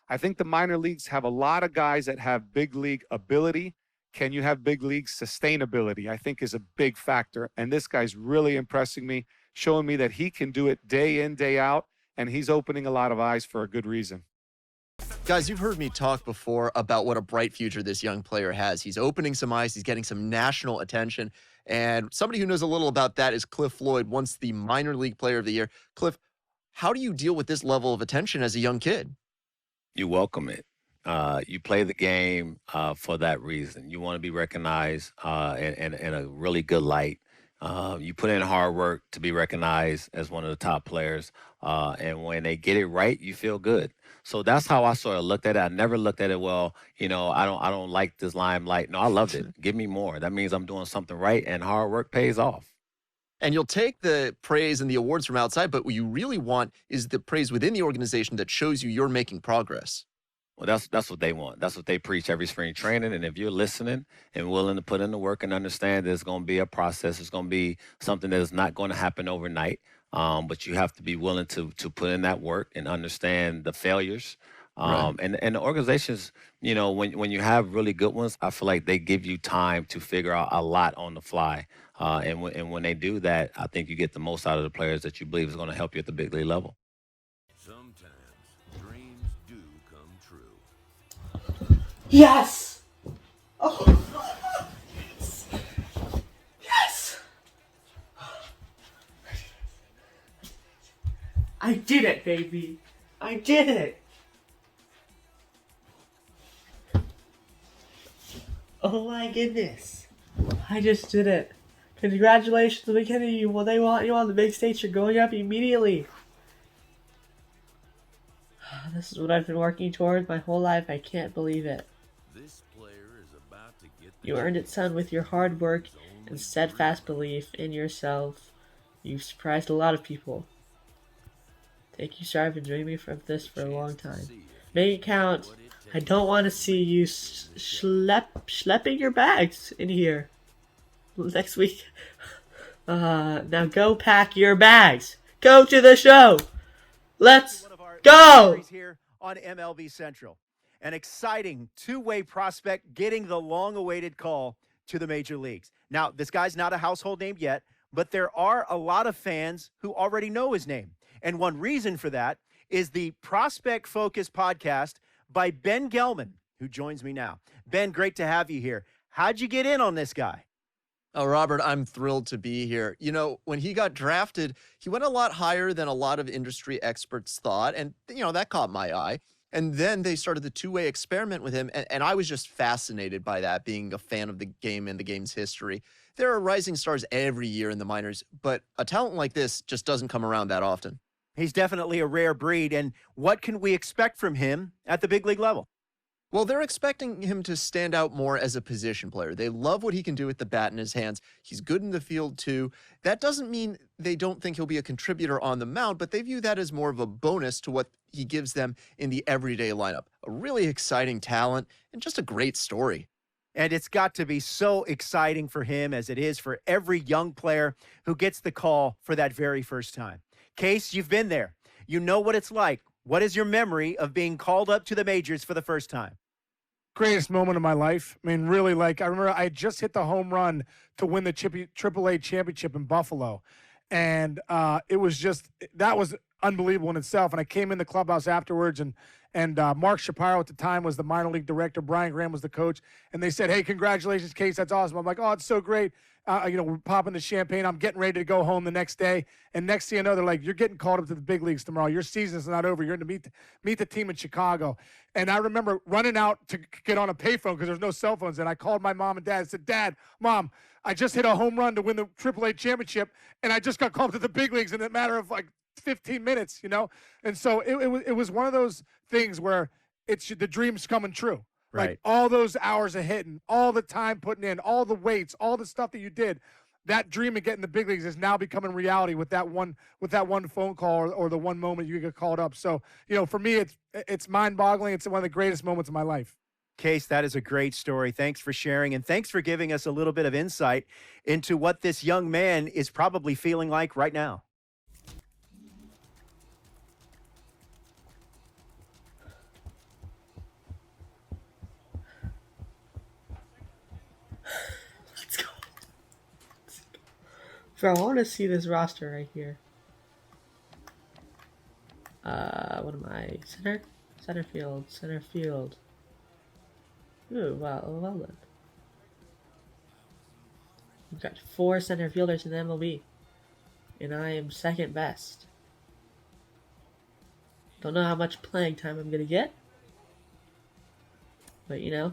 Speaker 16: I think the minor leagues have a lot of guys that have big league ability. Can you have big league sustainability? I think is a big factor. And this guy's really impressing me, showing me that he can do it day in, day out, and he's opening a lot of eyes for a good reason.
Speaker 2: Guys, you've heard me talk before about what a bright future this young player has. He's opening some eyes. He's getting some national attention. And somebody who knows a little about that is Cliff Floyd, once the minor league player of the year. Cliff, how do you deal with this level of attention as a young kid?
Speaker 3: You welcome it. You play the game for that reason. You want to be recognized in a really good light. You put in hard work to be recognized as one of the top players. And when they get it right, you feel good. So that's how I sort of looked at it. I never looked at it, well, I don't like this limelight. No, I loved it. Give me more. That means I'm doing something right, and hard work pays off.
Speaker 2: And you'll take the praise and the awards from outside, but what you really want is the praise within the organization that shows you're making progress.
Speaker 3: Well, that's what they want. That's what they preach every spring training. And if you're listening and willing to put in the work and understand there's going to be a process, it's going to be something that is not going to happen overnight. But you have to be willing to put in that work and understand the failures. And the organizations, when you have really good ones, I feel like they give you time to figure out a lot on the fly. And when they do that, I think you get the most out of the players that you believe is going to help you at the big league level.
Speaker 11: Sometimes dreams do come true.
Speaker 4: Yes! Oh, yes! Yes! I did it, baby! I did it! Oh my goodness. I just did it. Congratulations, McKinney. Well, they want you on the big stage. You're going up immediately. This is what I've been working toward my whole life. I can't believe it.
Speaker 11: This player is about to get
Speaker 4: You earned it, son, with your hard work and steadfast belief in yourself. You've surprised a lot of people. Thank you, sir. I've been dreaming of this for a long time. Make it count. I don't want to see you schlepping your bags in here next week. Now go pack your bags. Go to the show. Let's go.
Speaker 17: Here on MLB Central. An exciting two-way prospect getting the long-awaited call to the major leagues. Now, this guy's not a household name yet, but there are a lot of fans who already know his name. And one reason for that is the Prospect Focus podcast by Ben Gelman, who joins me now. Ben, great to have you here. How'd you get in on this guy?
Speaker 2: Oh, Robert, I'm thrilled to be here. When he got drafted, he went a lot higher than a lot of industry experts thought. And, that caught my eye. And then they started the two-way experiment with him. And I was just fascinated by that, being a fan of the game and the game's history. There are rising stars every year in the minors, but a talent like this just doesn't come around that often.
Speaker 17: He's definitely a rare breed. And what can we expect from him at the big league level?
Speaker 2: Well, they're expecting him to stand out more as a position player. They love what he can do with the bat in his hands. He's good in the field, too. That doesn't mean they don't think he'll be a contributor on the mound, but they view that as more of a bonus to what he gives them in the everyday lineup. A really exciting talent and just a great story.
Speaker 17: And it's got to be so exciting for him as it is for every young player who gets the call for that very first time. Case, you've been there. You know what it's like. What is your memory of being called up to the majors for the first time?
Speaker 10: Greatest moment of my life. I mean, really, I remember I just hit the home run to win the AAA championship in Buffalo. And it was that was unbelievable in itself. And I came in the clubhouse afterwards, and Mark Shapiro at the time was the minor league director. Brian Graham was the coach. And they said, hey, congratulations, Case. That's awesome. I'm like, oh, it's so great. We're popping the champagne. I'm getting ready to go home the next day. And next thing you know, they're like, you're getting called up to the big leagues tomorrow. Your season's not over. You're going to meet the team in Chicago. And I remember running out to get on a payphone because there's no cell phones. And I called my mom and dad and said, Dad, Mom, I just hit a home run to win the AAA championship. And I just got called to the big leagues in a matter of 15 minutes, And so it was one of those things where the dream's coming true.
Speaker 17: Right.
Speaker 10: Like all those hours of hitting, all the time putting in, all the weights, all the stuff that you did, that dream of getting the big leagues is now becoming reality with that one phone call or the one moment you get called up. So, for me, it's mind-boggling. It's one of the greatest moments of my life.
Speaker 17: Case, that is a great story. Thanks for sharing, and thanks for giving us a little bit of insight into what this young man is probably feeling like right now.
Speaker 4: Bro, I want to see this roster right here. What am I? Center field. Ooh, well then. We've got 4 center fielders in the MLB. And I am second best. Don't know how much playing time I'm going to get. But, we're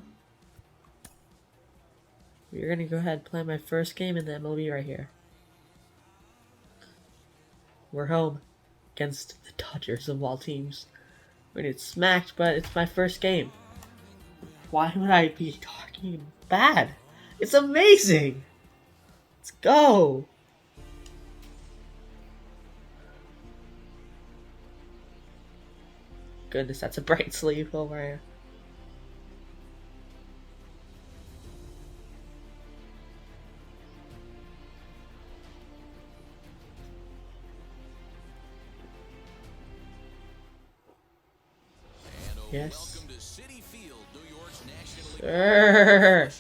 Speaker 4: going to go ahead and play my first game in the MLB right here. We're home against the Dodgers of all teams. We're gonna get smacked, but it's my first game. Why would I be talking bad? It's amazing! Let's go! goodness, that's a bright sleeve over here. Yes. Sure.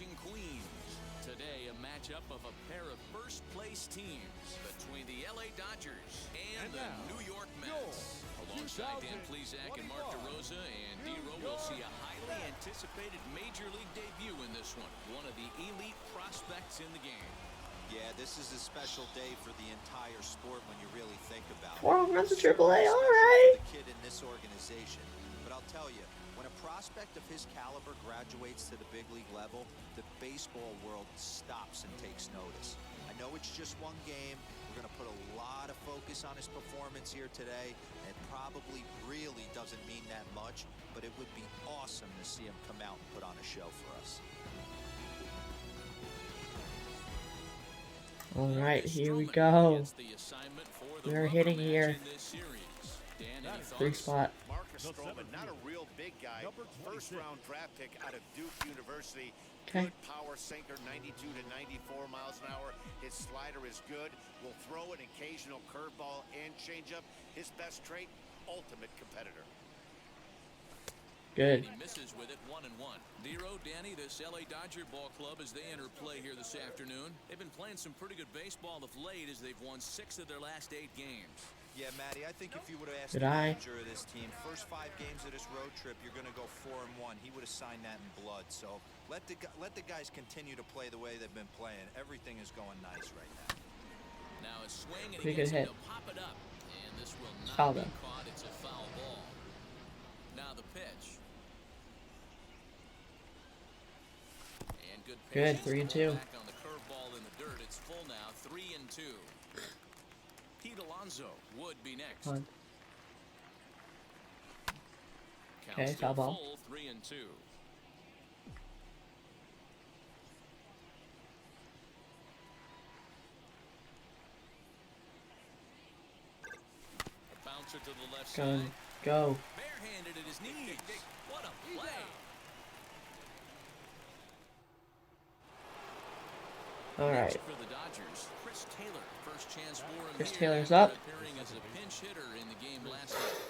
Speaker 5: Today, a matchup of a pair of first-place teams between the LA Dodgers and the New York Mets. Alongside Dan Plesac and Mark DeRosa, and D-Ro will see a highly anticipated Major League debut in this one. One of the elite prospects in the game.
Speaker 6: Yeah, this is a special day for the entire sport when you really think about it.
Speaker 4: 4 home runs to AAA, all right.
Speaker 6: The kid in this organization. But I'll tell you, when a prospect of his caliber graduates to the big league level, the baseball world stops and takes notice. I know it's just one game. We're going to put a lot of focus on his performance here today. It probably really doesn't mean that much, but it would be awesome to see him come out and put on a show for us.
Speaker 4: All right, here we go. We're hitting here. 3 spot.
Speaker 12: Marcus Stroman, not a real big guy. First-round draft pick out of Duke University.
Speaker 4: Okay.
Speaker 12: Good power sinker, 92 to 94 miles an hour. His slider is good. Will throw an occasional curveball and changeup. His best trait, ultimate competitor.
Speaker 4: Good.
Speaker 5: He misses with it 1-1. D-Ro, Danny, this LA Dodger ball club as they enter play here this afternoon. They've been playing some pretty good baseball of late as they've won 6 of their last 8 games.
Speaker 6: Yeah, Matty, I think if you would have asked
Speaker 4: Good
Speaker 6: the
Speaker 4: eye.
Speaker 6: manager of this team, first 5 games of this road trip, you're going to go 4-1. He would have signed that in blood. So let the guys continue to play the way they've been playing. Everything is going nice right now.
Speaker 5: Now a swing and
Speaker 4: Pretty
Speaker 5: he
Speaker 4: good
Speaker 5: gets
Speaker 4: hit.
Speaker 5: him to pop it up. And this will not
Speaker 4: Foul
Speaker 5: be
Speaker 4: though.
Speaker 5: caught. It's a foul ball. Now the pitch. And good
Speaker 4: Good,
Speaker 5: patience.
Speaker 4: 3-2.
Speaker 5: Back on the curveball in the dirt. It's full now, 3-2. Pete Alonso would be next.
Speaker 4: One.
Speaker 5: Count
Speaker 4: Okay,
Speaker 5: still
Speaker 4: foul ball.
Speaker 5: full, 3-2. A bouncer to the left
Speaker 4: Go.
Speaker 5: side.
Speaker 4: Go.
Speaker 5: Barehanded at his knees. What a play.
Speaker 4: All right.
Speaker 5: Next for the Dodgers, Chris Taylor. First chance for him.
Speaker 4: Chris
Speaker 5: here
Speaker 4: Taylor's
Speaker 5: after
Speaker 4: up.
Speaker 5: appearing as a pinch hitter in the game last night.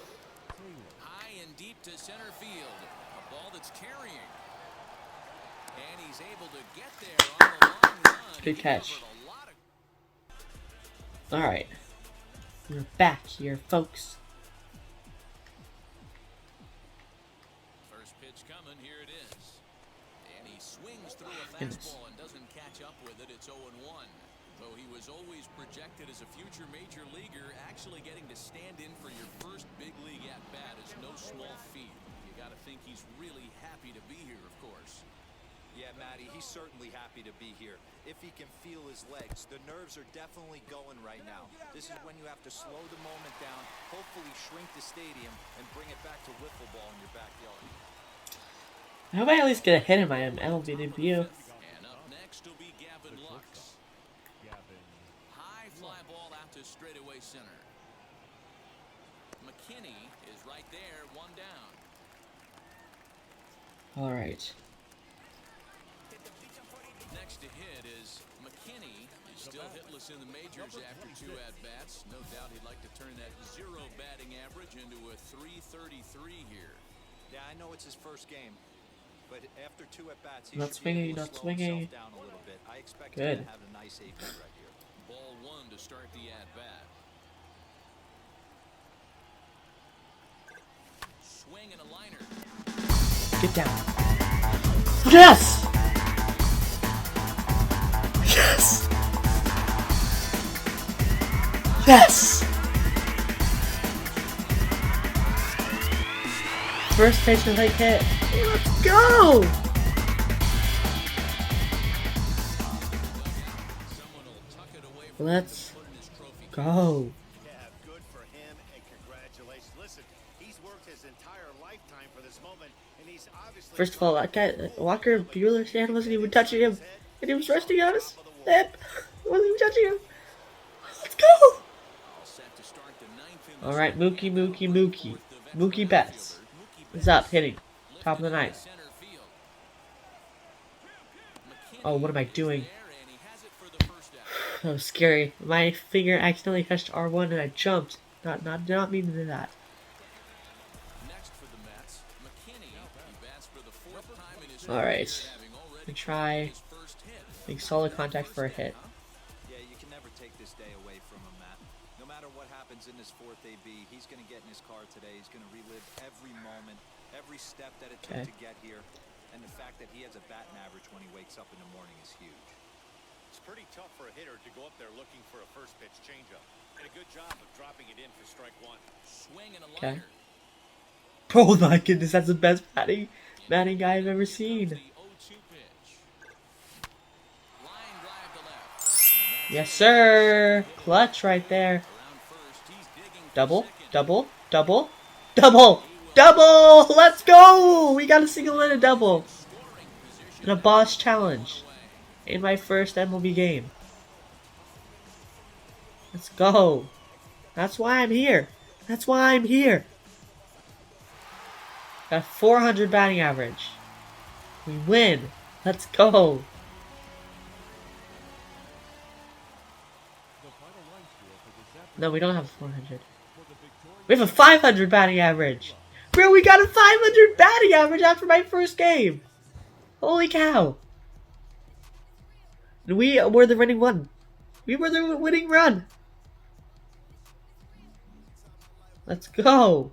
Speaker 5: High and deep to center field. A ball that's carrying. And he's able to get there on the long run.
Speaker 4: Good
Speaker 5: He
Speaker 4: catch.
Speaker 5: covered a lot of
Speaker 4: All right. We're back here, folks.
Speaker 5: First pitch coming, here it is. And he swings through a
Speaker 4: Goodness.
Speaker 5: fastball and doesn't catch up with it. It's 0-1. Though he was always projected as a future major leaguer, actually getting to stand in for your first big league at-bat is no small feat. You got to think he's really happy to be here, of course.
Speaker 6: Yeah, Matty, he's certainly happy to be here. If he can feel his legs, the nerves are definitely going right now. This is when you have to slow the moment down, hopefully shrink the stadium, and bring it back to wiffle ball in your backyard.
Speaker 4: I hope I at least get a hit in my MLB debut.
Speaker 5: And up next will be Gavin Lux. High fly ball out to straightaway center. McKinney is right there, 1 down.
Speaker 4: All right.
Speaker 5: Next to hit is McKinney. He's still hitless in the majors after 2 at-bats. No doubt he'd like to turn that 0 batting average into a .333 here.
Speaker 6: Yeah, I know it's his first game, but after 2 at-bats, he
Speaker 4: Not
Speaker 6: should be
Speaker 4: swinging,
Speaker 6: able to
Speaker 4: not
Speaker 6: slow himself
Speaker 4: swinging.
Speaker 6: down a little bit. I expect
Speaker 4: Good.
Speaker 6: him to have a nice AP right here.
Speaker 5: Ball 1 to start the at-bat. Swing and a liner.
Speaker 4: Get down. Yes! Yes! Yes! First baseman like hit. Let's go! Let's go.
Speaker 12: Yeah, good for him and congratulations. Listen, he's worked his entire lifetime for this moment, and he's obviously.
Speaker 4: First of all, that guy, Walker Bueller's hand wasn't even touching him, and he was resting on his hip. Wasn't even touching him. Let's go! All right, Mookie Betts. What's up? Hitting. Top of the ninth. Oh, what am I doing? That was scary. My finger accidentally touched R1 and I jumped. Did not mean to do that. Alright. We try. Make solid contact for a hit.
Speaker 6: Yeah, you can never take this day away from him, Matt. No matter what happens in this fourth AB, he's going to get in his car today. He's going to relive every moment, every step that it took to get here. And the fact that he has a batting average when he wakes up in the morning is huge.
Speaker 12: It's pretty tough for a hitter to go up there looking for a first pitch changeup. And a good job of dropping it in for strike one. Swing and a
Speaker 4: Okay. Oh my goodness, that's the best batting guy I've ever seen. Yes, sir. Clutch right there. Double, double, double, double, double. Let's go. We got a single and a double. And a boss challenge in my first MLB game. Let's go. That's why I'm here. That's why I'm here. Got 400 batting average. We win. Let's go. No, we don't have 400. We have a 500 batting average. Bro, we got a 500 batting average after my first game. Holy cow. And we were the winning one. We were the winning run. Let's go.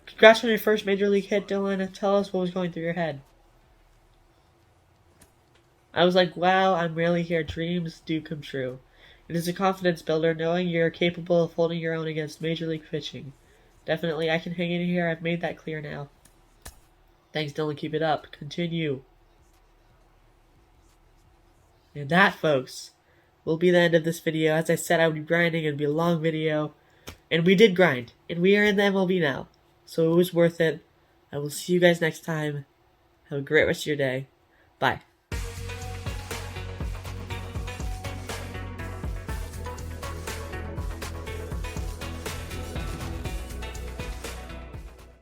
Speaker 4: Congrats on your first major league hit, Dylan. Tell us what was going through your head. I was like, wow, I'm really here. Dreams do come true. It is a confidence builder knowing you're capable of holding your own against major league pitching. Definitely, I can hang in here. I've made that clear now. Thanks, Dylan. Keep it up. Continue. And that, folks, will be the end of this video. As I said, I would be grinding. It would be a long video. And we did grind. And we are in the MLB now. So it was worth it. I will see you guys next time. Have a great rest of your day. Bye.